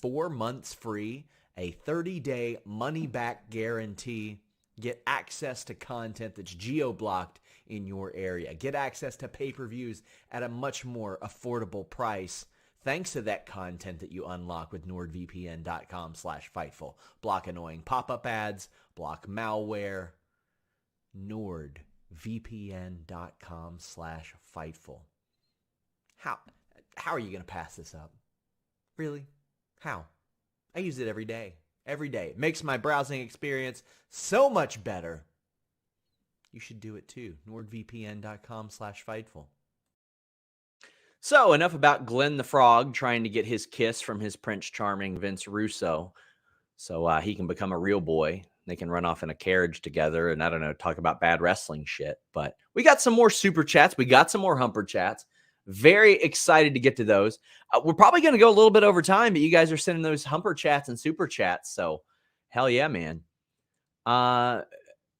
4 months free, a 30-day money-back guarantee. Get access to content that's geo-blocked in your area. Get access to pay-per-views at a much more affordable price, thanks to that content that you unlock with NordVPN.com/Fightful. Block annoying pop-up ads, block malware. NordVPN.com/Fightful. How are you going to pass this up? Really? How? I use it every day. Every day. It makes my browsing experience so much better. You should do it too. NordVPN.com/Fightful. So, enough about Glenn the Frog trying to get his kiss from his Prince Charming Vince Russo so he can become a real boy. They can run off in a carriage together and, I don't know, talk about bad wrestling shit. But we got some more super chats. We got some more humper chats. Very excited to get to those. We're probably going to go a little bit over time, but you guys are sending those humper chats and super chats. So, hell yeah, man.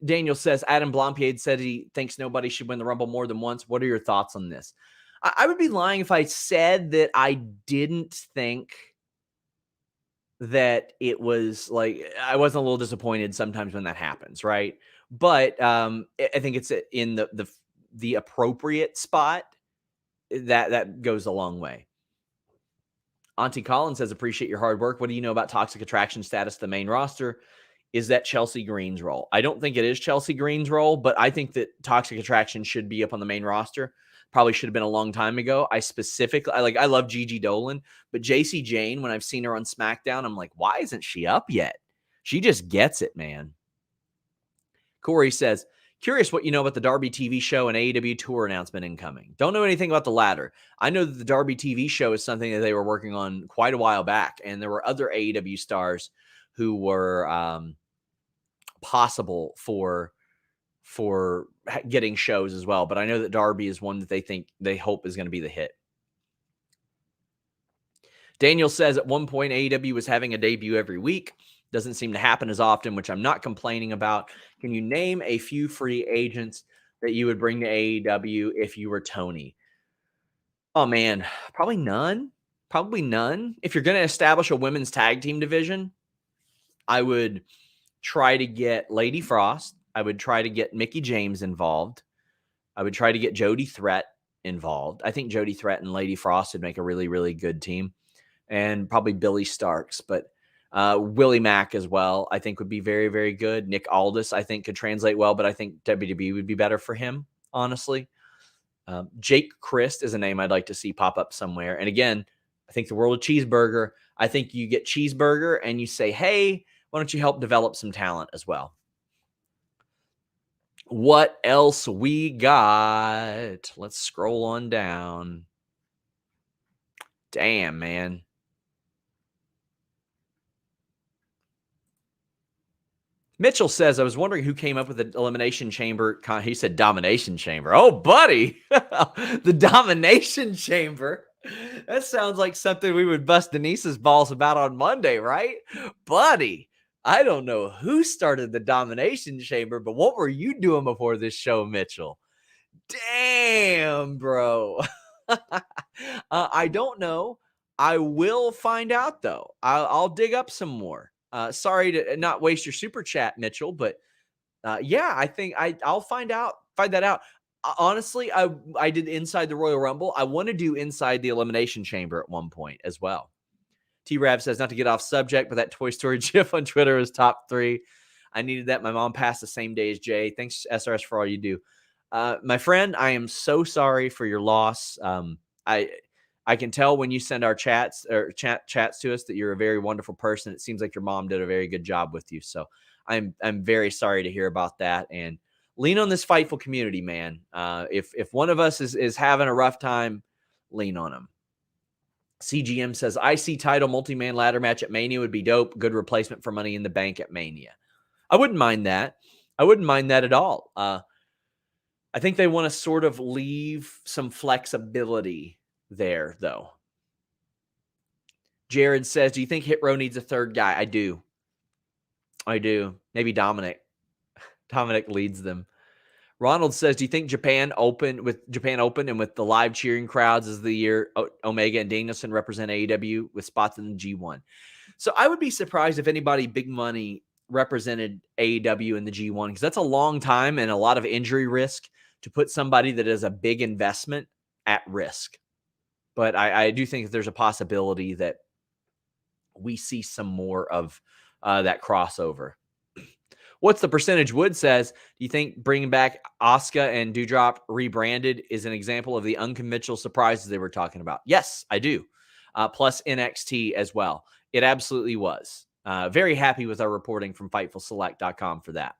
Daniel says, Adam Blompied said he thinks nobody should win the Rumble more than once. What are your thoughts on this? I would be lying if I said that I didn't think that it was like, I wasn't a little disappointed sometimes when that happens, right? But I think it's in the appropriate spot. That goes a long way. Auntie Collins says, appreciate your hard work. What do you know about Toxic Attraction status, the main roster? Is that Chelsea Green's role? I don't think it is Chelsea Green's role, but I think that Toxic Attraction should be up on the main roster. Probably should have been a long time ago. I love Gigi Dolan, but JC Jane, when I've seen her on SmackDown, I'm like, why isn't she up yet? She just gets it, man. Corey says, curious what you know about the Darby TV show and AEW tour announcement incoming. Don't know anything about the latter. I know that the Darby TV show is something that they were working on quite a while back, and there were other AEW stars who were possible for getting shows as well. But I know that Darby is one that they hope is going to be the hit. Daniel says at one point AEW was having a debut every week. Doesn't seem to happen as often, which I'm not complaining about. Can you name a few free agents that you would bring to AEW if you were Tony? Oh, man, probably none. Probably none. If you're going to establish a women's tag team division, I would try to get Lady Frost. I would try to get Mickie James involved. I would try to get Jody Threat involved. I think Jody Threat and Lady Frost would make a really, really good team. And probably Billy Starks, but Willie Mack as well, I think would be very, very good. Nick Aldis, I think, could translate well, but I think WWE would be better for him, honestly. Jake Christ is a name I'd like to see pop up somewhere. And again, I think the world of Cheeseburger. I think you get Cheeseburger and you say, hey, why don't you help develop some talent as well? What else we got? Let's scroll on down. Damn, man. Mitchell says, I was wondering who came up with the Elimination Chamber. He said Domination Chamber. Oh, buddy. The Domination Chamber. That sounds like something we would bust Denise's balls about on Monday, right? Buddy, I don't know who started the Domination Chamber, but what were you doing before this show, Mitchell? Damn, bro. I don't know. I will find out, though. I'll dig up some more. Sorry to not waste your super chat, Mitchell, but yeah, I think I'll find that out. Honestly, I did Inside the Royal Rumble. I want to do Inside the Elimination Chamber at one point as well. T-Rav says, not to get off subject, but that Toy Story GIF on Twitter is top 3. I needed that. My mom passed the same day as Jay. Thanks, SRS, for all you do. My friend, I am so sorry for your loss. I can tell when you send our chats or chats to us that you're a very wonderful person. It seems like your mom did a very good job with you. So I'm very sorry to hear about that. And lean on this Fightful community, man. If one of us is having a rough time, lean on them. CGM says, IC title multi-man ladder match at Mania would be dope. Good replacement for Money in the Bank at Mania. I wouldn't mind that. I wouldn't mind that at all. I think they want to sort of leave some flexibility there, though. Jared says, do you think Hit Row needs a third guy? I do. Maybe Dominic. Dominic leads them. Ronald says, do you think Japan Open and with the live cheering crowds as the year Omega and Danielson represent AEW with spots in the G1? So I would be surprised if anybody big money represented AEW in the G1 because that's a long time and a lot of injury risk to put somebody that is a big investment at risk. But I do think there's a possibility that we see some more of that crossover. What's the percentage? Wood says, do you think bringing back Asuka and Doudrop rebranded is an example of the unconventional surprises they were talking about? Yes, I do. Plus NXT as well. It absolutely was. Very happy with our reporting from FightfulSelect.com for that.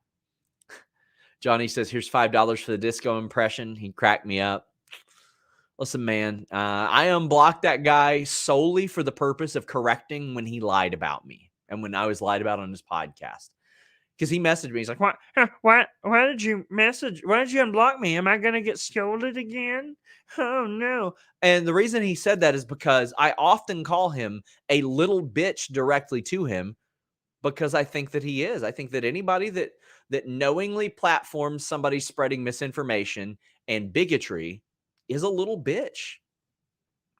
Johnny says, here's $5 for the disco impression. He cracked me up. Listen, man, I unblocked that guy solely for the purpose of correcting when he lied about me and when I was lied about on his podcast. Because he messaged me. He's like, why did you message? Why did you unblock me? Am I going to get scolded again? Oh, no. And the reason he said that is because I often call him a little bitch directly to him because I think that he is. I think that anybody that knowingly platforms somebody spreading misinformation and bigotry is a little bitch,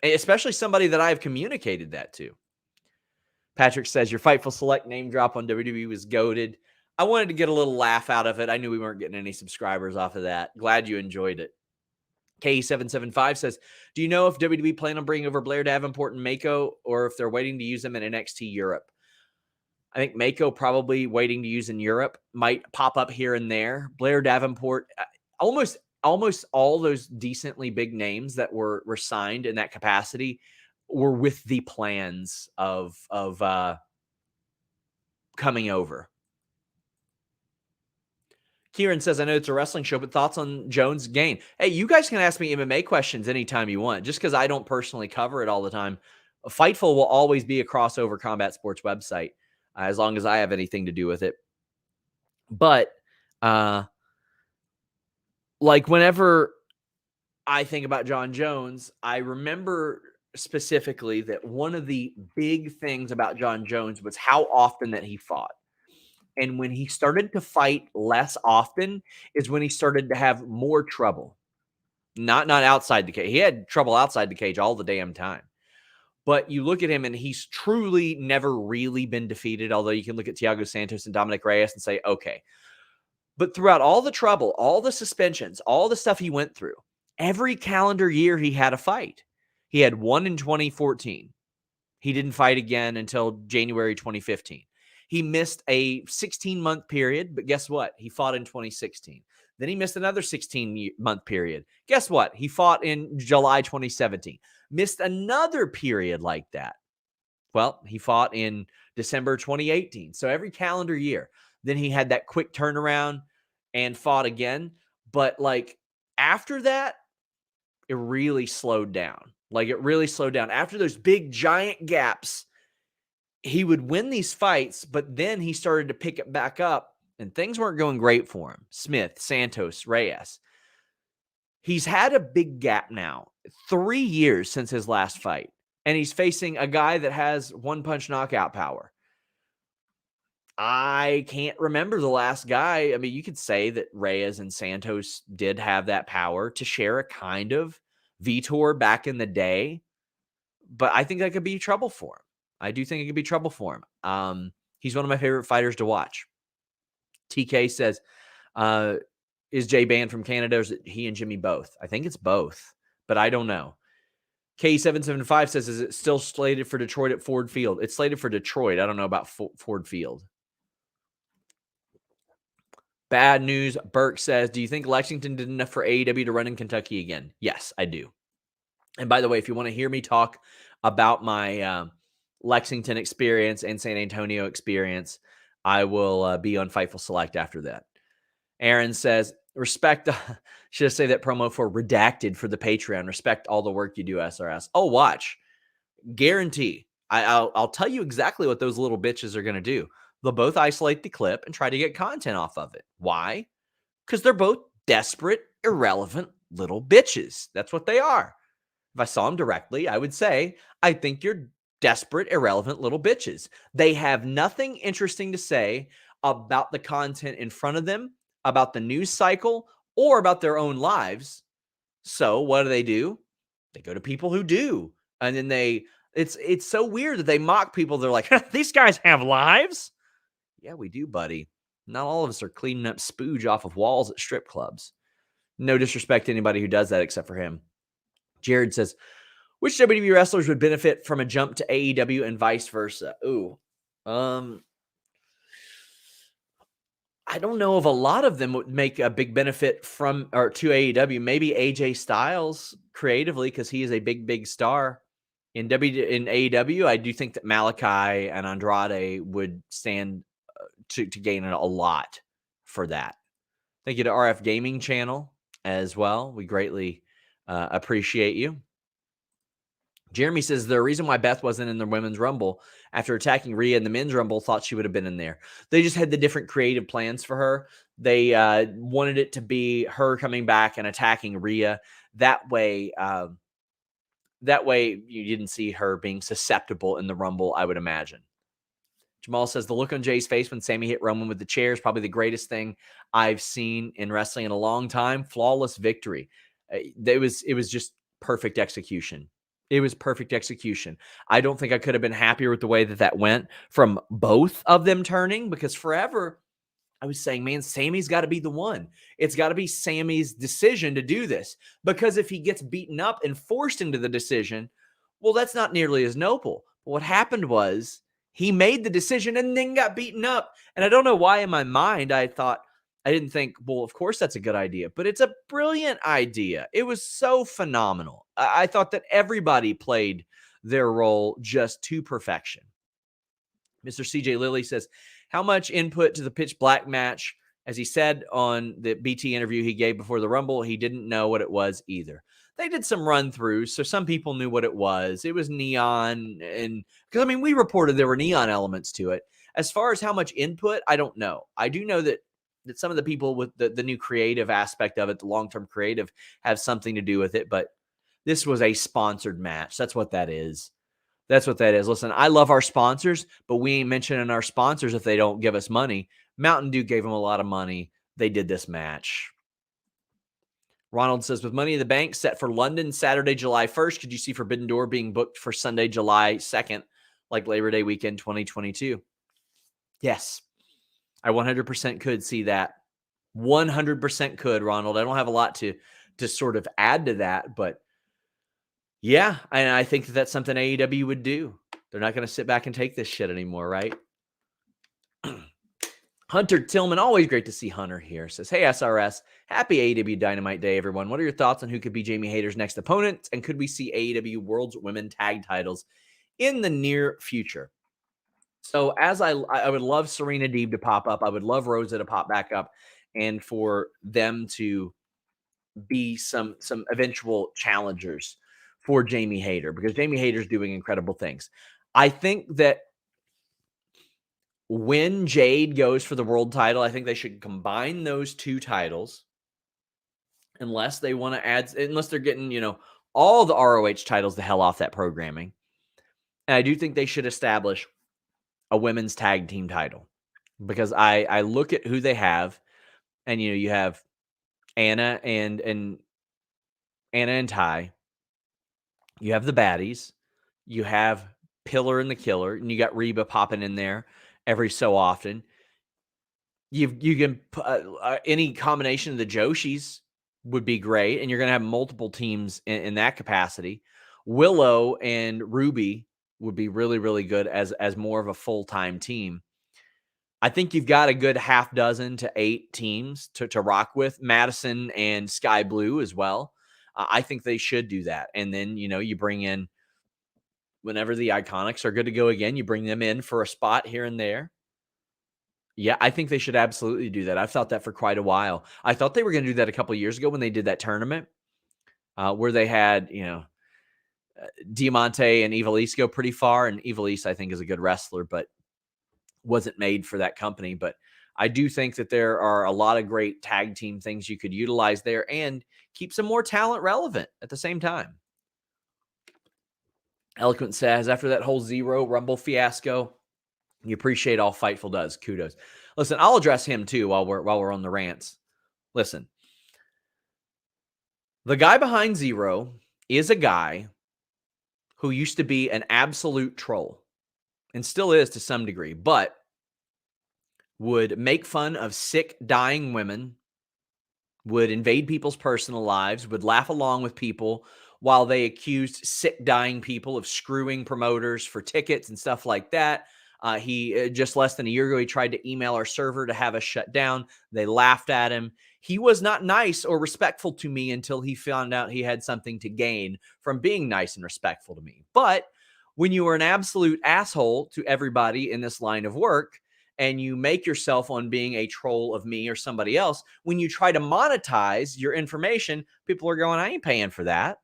especially somebody that I have communicated that to. Patrick says, your Fightful Select name drop on WWE was goated. I wanted to get a little laugh out of it. I knew we weren't getting any subscribers off of that. Glad you enjoyed it. K775 says, do you know if WWE plan on bringing over Blair Davenport and Mako or if they're waiting to use them in NXT Europe? I think Mako probably waiting to use in Europe, might pop up here and there. Blair Davenport, almost all those decently big names that were signed in that capacity were with the plans of coming over. Kieran says, I know it's a wrestling show, but thoughts on Jones' gain? Hey, you guys can ask me MMA questions anytime you want, just because I don't personally cover it all the time. Fightful will always be a crossover combat sports website, as long as I have anything to do with it. But, like, whenever I think about Jon Jones, I remember specifically that one of the big things about Jon Jones was how often that he fought. And when he started to fight less often is when he started to have more trouble. Not outside the cage. He had trouble outside the cage all the damn time. But you look at him and he's truly never really been defeated, although you can look at Thiago Santos and Dominic Reyes and say, okay. But throughout all the trouble, all the suspensions, all the stuff he went through, every calendar year he had a fight. He had one in 2014. He didn't fight again until January 2015. He missed a 16-month period, but guess what? He fought in 2016. Then he missed another 16-month period. Guess what? He fought in July 2017. Missed another period like that. Well, he fought in December 2018. So every calendar year. Then he had that quick turnaround and fought again. But like after that, it really slowed down. After those big giant gaps, he would win these fights, but then he started to pick it back up and things weren't going great for him. Smith, Santos, Reyes. He's had a big gap now, 3 years since his last fight, and he's facing a guy that has one-punch knockout power. I can't remember the last guy. I mean, you could say that Reyes and Santos did have that power to share a kind of Vitor back in the day, but I think that could be trouble for him. I do think it could be trouble for him. He's one of my favorite fighters to watch. TK says, is Jay banned from Canada, or is it he and Jimmy both? I think it's both, but I don't know. K775 says, is it still slated for Detroit at Ford Field? It's slated for Detroit. I don't know about Ford Field. Bad news. Burke says, do you think Lexington did enough for AEW to run in Kentucky again? Yes, I do. And by the way, if you want to hear me talk about my Lexington experience and San Antonio experience, I will be on Fightful Select after that. Aaron says, respect. Should I say that promo for redacted for the Patreon? Respect all the work you do, SRS. Oh, watch. Guarantee. I'll tell you exactly what those little bitches are going to do. They'll both isolate the clip and try to get content off of it. Why? Because they're both desperate, irrelevant little bitches. That's what they are. If I saw them directly, I would say, I think you're desperate, irrelevant little bitches. They have nothing interesting to say about the content in front of them, about the news cycle, or about their own lives. So what do? They go to people who do. And then it's so weird that they mock people. They're like, these guys have lives. Yeah, we do, buddy. Not all of us are cleaning up spooge off of walls at strip clubs. No disrespect to anybody who does that except for him. Jared says, which WWE wrestlers would benefit from a jump to AEW and vice versa? Ooh. I don't know if a lot of them would make a big benefit from or to AEW. Maybe AJ Styles creatively, because he is a big star. In AEW, I do think that Malachi and Andrade would stand to gain a lot for that. Thank you to RF Gaming Channel as well. We greatly appreciate you. Jeremy says the reason why Beth wasn't in the Women's Rumble after attacking Rhea in the Men's Rumble, thought she would have been in there. They just had the different creative plans for her. They wanted it to be her coming back and attacking Rhea. That way you didn't see her being susceptible in the Rumble, I would imagine. Jamal says the look on Jay's face when Sami hit Roman with the chair is probably the greatest thing I've seen in wrestling in a long time. Flawless victory. It was just perfect execution. It was perfect execution. I don't think I could have been happier with the way that went from both of them turning, because forever I was saying, man, Sami's got to be the one. It's got to be Sami's decision to do this, because if he gets beaten up and forced into the decision, well, that's not nearly as noble. But what happened was he made the decision and then got beaten up. And I don't know why in my mind I didn't think, well, of course that's a good idea, but it's a brilliant idea. It was so phenomenal. I thought that everybody played their role just to perfection. Mr. CJ Lilly says, how much input to the pitch black match? As he said on the BT interview he gave before the Rumble, he didn't know what it was either. They did some run-throughs, so some people knew what it was. It was neon, and because, I mean, we reported there were neon elements to it. As far as how much input, I don't know. I do know that some of the people with the new creative aspect of it, the long-term creative, have something to do with it, but this was a sponsored match. That's what that is. That's what that is. Listen, I love our sponsors, but we ain't mentioning our sponsors if they don't give us money. Mountain Dew gave them a lot of money. They did this match. Ronald says, with Money in the Bank set for London Saturday, July 1st, could you see Forbidden Door being booked for Sunday, July 2nd, like Labor Day weekend 2022? Yes, I 100% could see that. 100% could, Ronald. I don't have a lot to sort of add to that, but yeah, and I think that's something AEW would do. They're not going to sit back and take this shit anymore, right? Hunter Tillman, always great to see Hunter here, says, hey, SRS, happy AEW Dynamite Day, everyone. What are your thoughts on who could be Jamie Hayter's next opponent? And could we see AEW World's Women Tag Titles in the near future? So as I would love Serena Deeb to pop up. I would love Rosa to pop back up and for them to be some eventual challengers for Jamie Hayter, because Jamie Hayter's doing incredible things. I think that when Jade goes for the world title, I think they should combine those two titles unless they want to add, unless they're getting, all the ROH titles the hell off that programming. And I do think they should establish a women's tag team title because I look at who they have, and you have Anna and Ty, you have the baddies, you have Pillar and the Killer, and you got Reba popping in there every so often. You can any combination of the Joshis would be great, and you're going to have multiple teams in that capacity. Willow and Ruby would be really, really good as more of a full-time team. I think you've got a good half dozen to 8 teams to rock with. Madison and Sky Blue as well. I think they should do that. And then, you bring in, whenever the Iconics are good to go again, you bring them in for a spot here and there. Yeah, I think they should absolutely do that. I've thought that for quite a while. I thought they were going to do that a couple of years ago when they did that tournament where they had, Diamante and Ivelisse go pretty far. And Ivelisse, I think, is a good wrestler, but wasn't made for that company. But I do think that there are a lot of great tag team things you could utilize there and keep some more talent relevant at the same time. Eloquent says, after that whole Zero Rumble fiasco, you appreciate all Fightful does. Kudos. Listen, I'll address him too while we're on the rants. Listen, the guy behind Zero is a guy who used to be an absolute troll and still is to some degree, but would make fun of sick, dying women, would invade people's personal lives, would laugh along with people while they accused sick, dying people of screwing promoters for tickets and stuff like that. He just less than a year ago, he tried to email our server to have us shut down. They laughed at him. He was not nice or respectful to me until he found out he had something to gain from being nice and respectful to me. But when you are an absolute asshole to everybody in this line of work, and you make yourself on being a troll of me or somebody else, when you try to monetize your information, people are going, I ain't paying for that.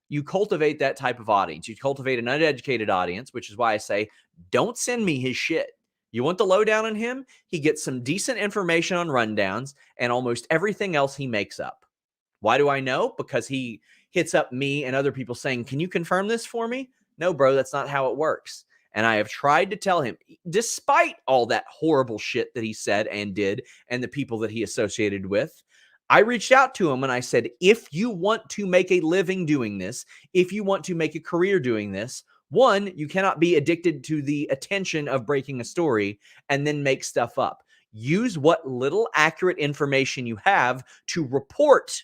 You cultivate that type of audience. You cultivate an uneducated audience, which is why I say, don't send me his shit. You want the lowdown on him? He gets some decent information on rundowns and almost everything else he makes up. Why do I know? Because he hits up me and other people saying, can you confirm this for me? No, bro, that's not how it works. And I have tried to tell him, despite all that horrible shit that he said and did and the people that he associated with, I reached out to him and I said, if you want to make a living doing this, if you want to make a career doing this, one, you cannot be addicted to the attention of breaking a story and then make stuff up. Use what little accurate information you have to report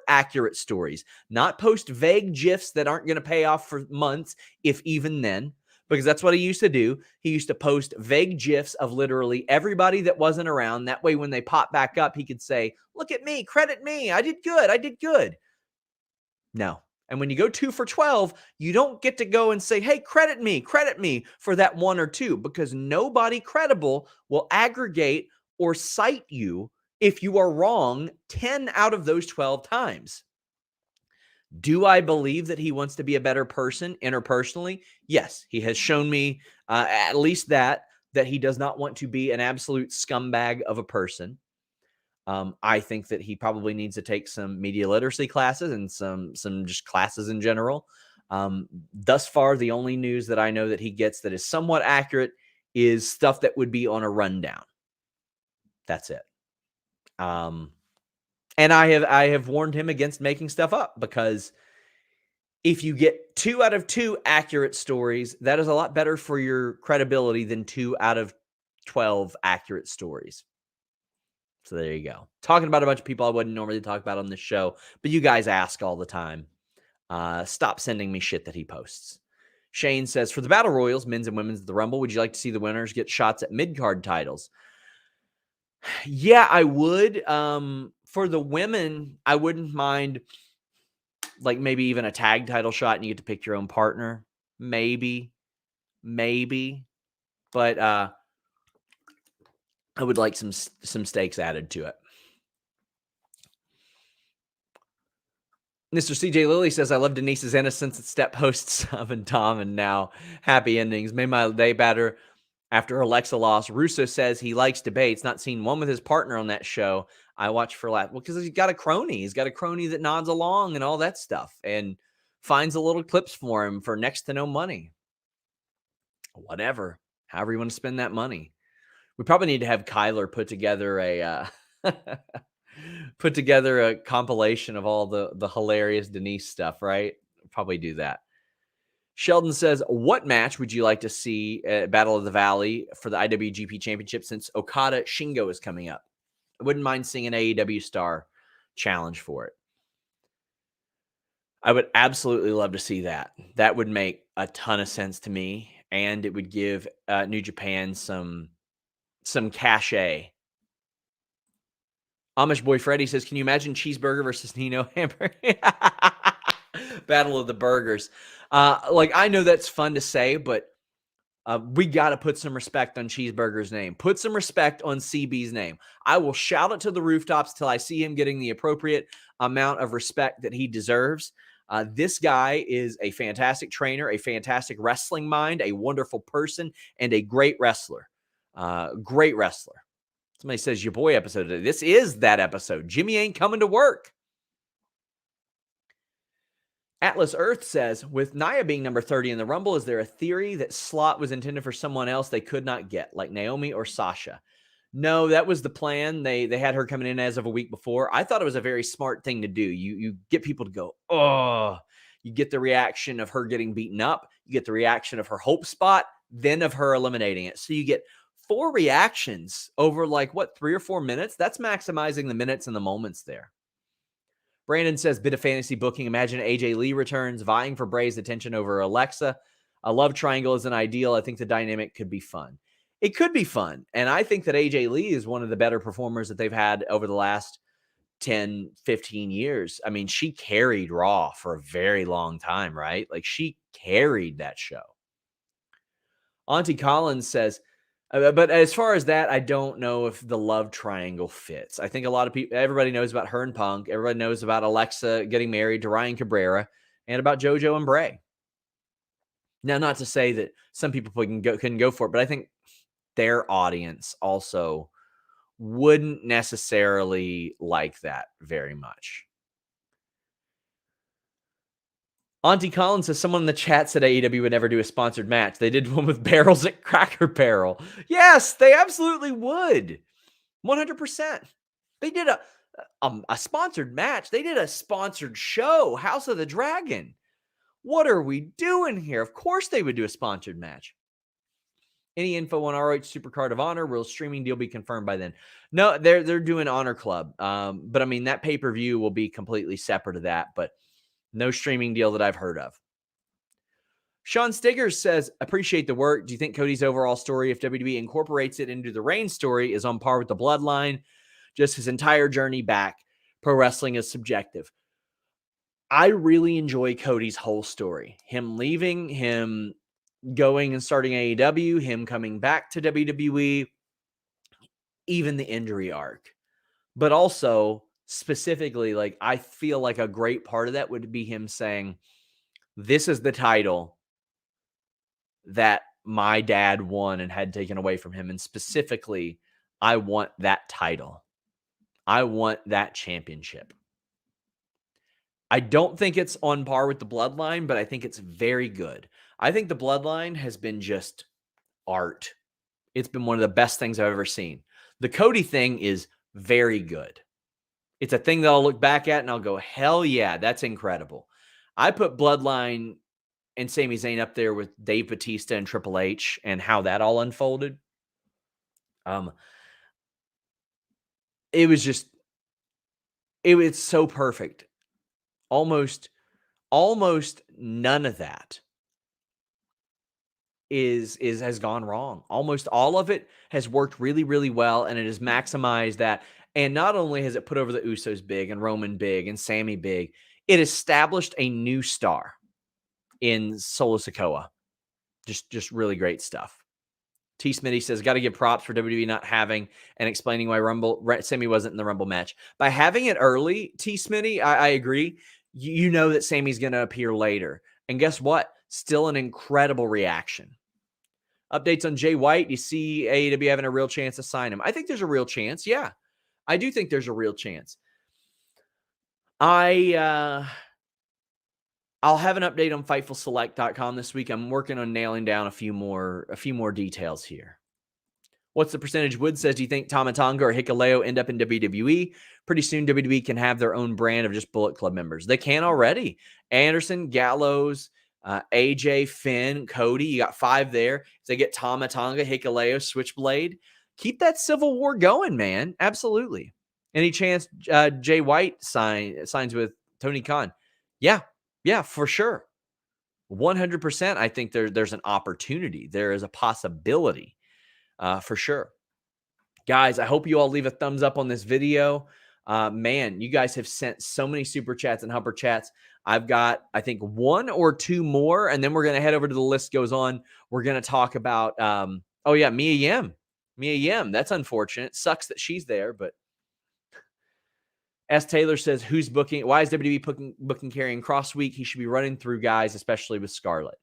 accurate stories, not post vague GIFs that aren't going to pay off for months, if even then, because that's what he used to do. He used to post vague GIFs of literally everybody that wasn't around. That way, when they pop back up, he could say, look at me, credit me. I did good. I did good. No. And when you go 2 for 12, you don't get to go and say, hey, credit me for that 1 or 2, because nobody credible will aggregate or cite you if you are wrong 10 out of those 12 times. Do I believe that he wants to be a better person interpersonally? Yes, he has shown me at least that he does not want to be an absolute scumbag of a person. I think that he probably needs to take some media literacy classes and some just classes in general. Thus far, the only news that I know that he gets that is somewhat accurate is stuff that would be on a rundown. That's it. And I have warned him against making stuff up, because if you get 2 out of 2 accurate stories, that is a lot better for your credibility than 2 out of 12 accurate stories. So there you go. Talking about a bunch of people I wouldn't normally talk about on this show, but you guys ask all the time. Stop sending me shit that he posts. Shane says, for the Battle Royals, men's and women's, the Rumble, would you like to see the winners get shots at mid-card titles? Yeah, I would. For the women, I wouldn't mind, like, maybe even a tag title shot and you get to pick your own partner. Maybe. But I would like some stakes added to it. Mr. CJ Lilly says, I love Denise's innocence at step hosts of and Tom, and now happy endings. Made my day better. After Alexa lost, Russo says he likes debates, not seen one with his partner on that show. I watch for laughs. Well, because he's got a crony. He's got a crony that nods along and all that stuff and finds a little clips for him for next to no money. Whatever. However you want to spend that money. We probably need to have Kyler put together a compilation of all the hilarious Denise stuff, right? Probably do that. Sheldon says, what match would you like to see at Battle of the Valley for the IWGP Championship since Okada Shingo is coming up? I wouldn't mind seeing an AEW star challenge for it. I would absolutely love to see that. That would make a ton of sense to me, and it would give New Japan some cachet. Amish Boy Freddy says, can you imagine Cheeseburger versus Nino Hamburger? Battle of the Burgers. I know that's fun to say, but we got to put some respect on Cheeseburger's name. Put some respect on CB's name. I will shout it to the rooftops till I see him getting the appropriate amount of respect that he deserves. This guy is a fantastic trainer, a fantastic wrestling mind, a wonderful person, and a great wrestler. Great wrestler. Somebody says, your boy episode today. This is that episode. Jimmy ain't coming to work. Atlas Earth says, with Nia being number 30 in the Rumble, is there a theory that Slot was intended for someone else they could not get, like Naomi or Sasha? No, that was the plan. They had her coming in as of a week before. I thought it was a very smart thing to do. You get people to go, oh, you get the reaction of her getting beaten up. You get the reaction of her hope spot, then of her eliminating it. So you get 4 reactions over 3 or 4 minutes. That's maximizing the minutes and the moments there. Brandon says, bit of fantasy booking. Imagine AJ Lee returns, vying for Bray's attention over Alexa. A love triangle isn't ideal. I think the dynamic could be fun. It could be fun. And I think that AJ Lee is one of the better performers that they've had over the last 10, 15 years. I mean, she carried Raw for a very long time, right? She carried that show. Auntie Collins says, but as far as that, I don't know if the love triangle fits. I think a lot of people, everybody knows about her and Punk. Everybody knows about Alexa getting married to Ryan Cabrera and about JoJo and Bray. Now, not to say that some people couldn't go for it, but I think their audience also wouldn't necessarily like that very much. Auntie Collins says, someone in the chat said AEW would never do a sponsored match. They did one with barrels at Cracker Barrel. Yes, they absolutely would. 100%. They did a sponsored match. They did a sponsored show, House of the Dragon. What are we doing here? Of course they would do a sponsored match. Any info on ROH Supercard of Honor? Will streaming deal be confirmed by then? No, they're doing Honor Club. But I mean, that pay-per-view will be completely separate of that, but no streaming deal that I've heard of. Sean Stiggers says, appreciate the work. Do you think Cody's overall story, if WWE incorporates it into the Reigns story, is on par with the Bloodline? Just his entire journey back. Pro wrestling is subjective. I really enjoy Cody's whole story. Him leaving, him going and starting AEW, him coming back to WWE, even the injury arc. But also, specifically, I feel like a great part of that would be him saying, this is the title that my dad won and had taken away from him. And specifically, I want that title. I want that championship. I don't think it's on par with the Bloodline, but I think it's very good. I think the Bloodline has been just art. It's been one of the best things I've ever seen. The Cody thing is very good. It's a thing that I'll look back at and I'll go, hell yeah, that's incredible. I put Bloodline and Sami Zayn up there with Dave Bautista and Triple H and how that all unfolded. It was so perfect. Almost none of that has gone wrong. Almost all of it has worked really, really well, and it has maximized that. And not only has it put over the Usos big and Roman big and Sammy big, it established a new star in Solo Sikoa. Just really great stuff. T. Smitty says, got to give props for WWE not having and explaining why Sammy wasn't in the Rumble match. By having it early, T. Smitty, I agree. You know that Sammy's going to appear later. And guess what? Still an incredible reaction. Updates on Jay White. You see AEW having a real chance to sign him. I think there's a real chance. Yeah, I do think there's a real chance. I'll have an update on FightfulSelect.com this week. I'm working on nailing down a few more details here. What's the percentage? Wood says, do you think Tama Tonga or Hikuleo end up in WWE? Pretty soon, WWE can have their own brand of just Bullet Club members. They can already. Anderson, Gallows, AJ, Finn, Cody. You got 5 there. If they get Tama Tonga, Hikuleo, Switchblade, keep that Civil War going, man. Absolutely. Any chance Jay White signs with Tony Khan? Yeah, for sure. 100%. I think there's an opportunity. There is a possibility. For sure. Guys, I hope you all leave a thumbs up on this video. Man, you guys have sent so many super chats and humper chats. I've got, I think, 1 or 2 more, and then we're going to head over to the list goes on. We're going to talk about, Mia Yim. Mia Yim. That's unfortunate. Sucks that she's there, but S. Taylor says, who's booking? Why is WWE booking Karrion Kross week? He should be running through guys, especially with Scarlett.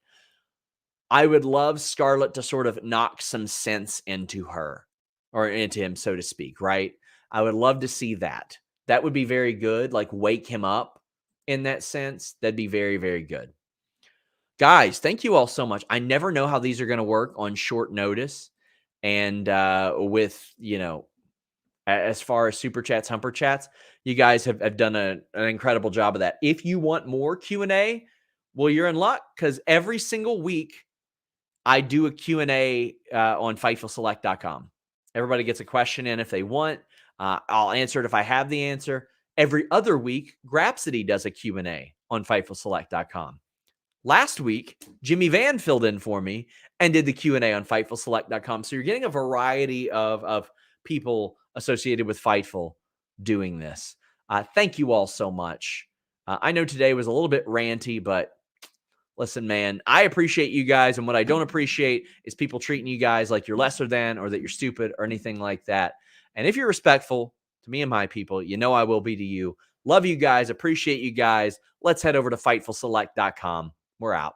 I would love Scarlett to sort of knock some sense into her or into him, so to speak, right? I would love to see that. That would be very good. Like wake him up in that sense. That'd be very, very good. Guys, thank you all so much. I never know how these are going to work on short notice. And with, as far as super chats, humper chats, you guys have done an incredible job of that. If you want more Q&A, well, you're in luck because every single week, I do a Q&A on FightfulSelect.com. Everybody gets a question in if they want. I'll answer it if I have the answer. Every other week, Grapsody does a Q&A on FightfulSelect.com. Last week, Jimmy Van filled in for me and did the Q&A on FightfulSelect.com. So you're getting a variety of people associated with Fightful doing this. Thank you all so much. I know today was a little bit ranty, but listen, man, I appreciate you guys. And what I don't appreciate is people treating you guys like you're lesser than or that you're stupid or anything like that. And if you're respectful to me and my people, you know I will be to you. Love you guys. Appreciate you guys. Let's head over to FightfulSelect.com. We're out.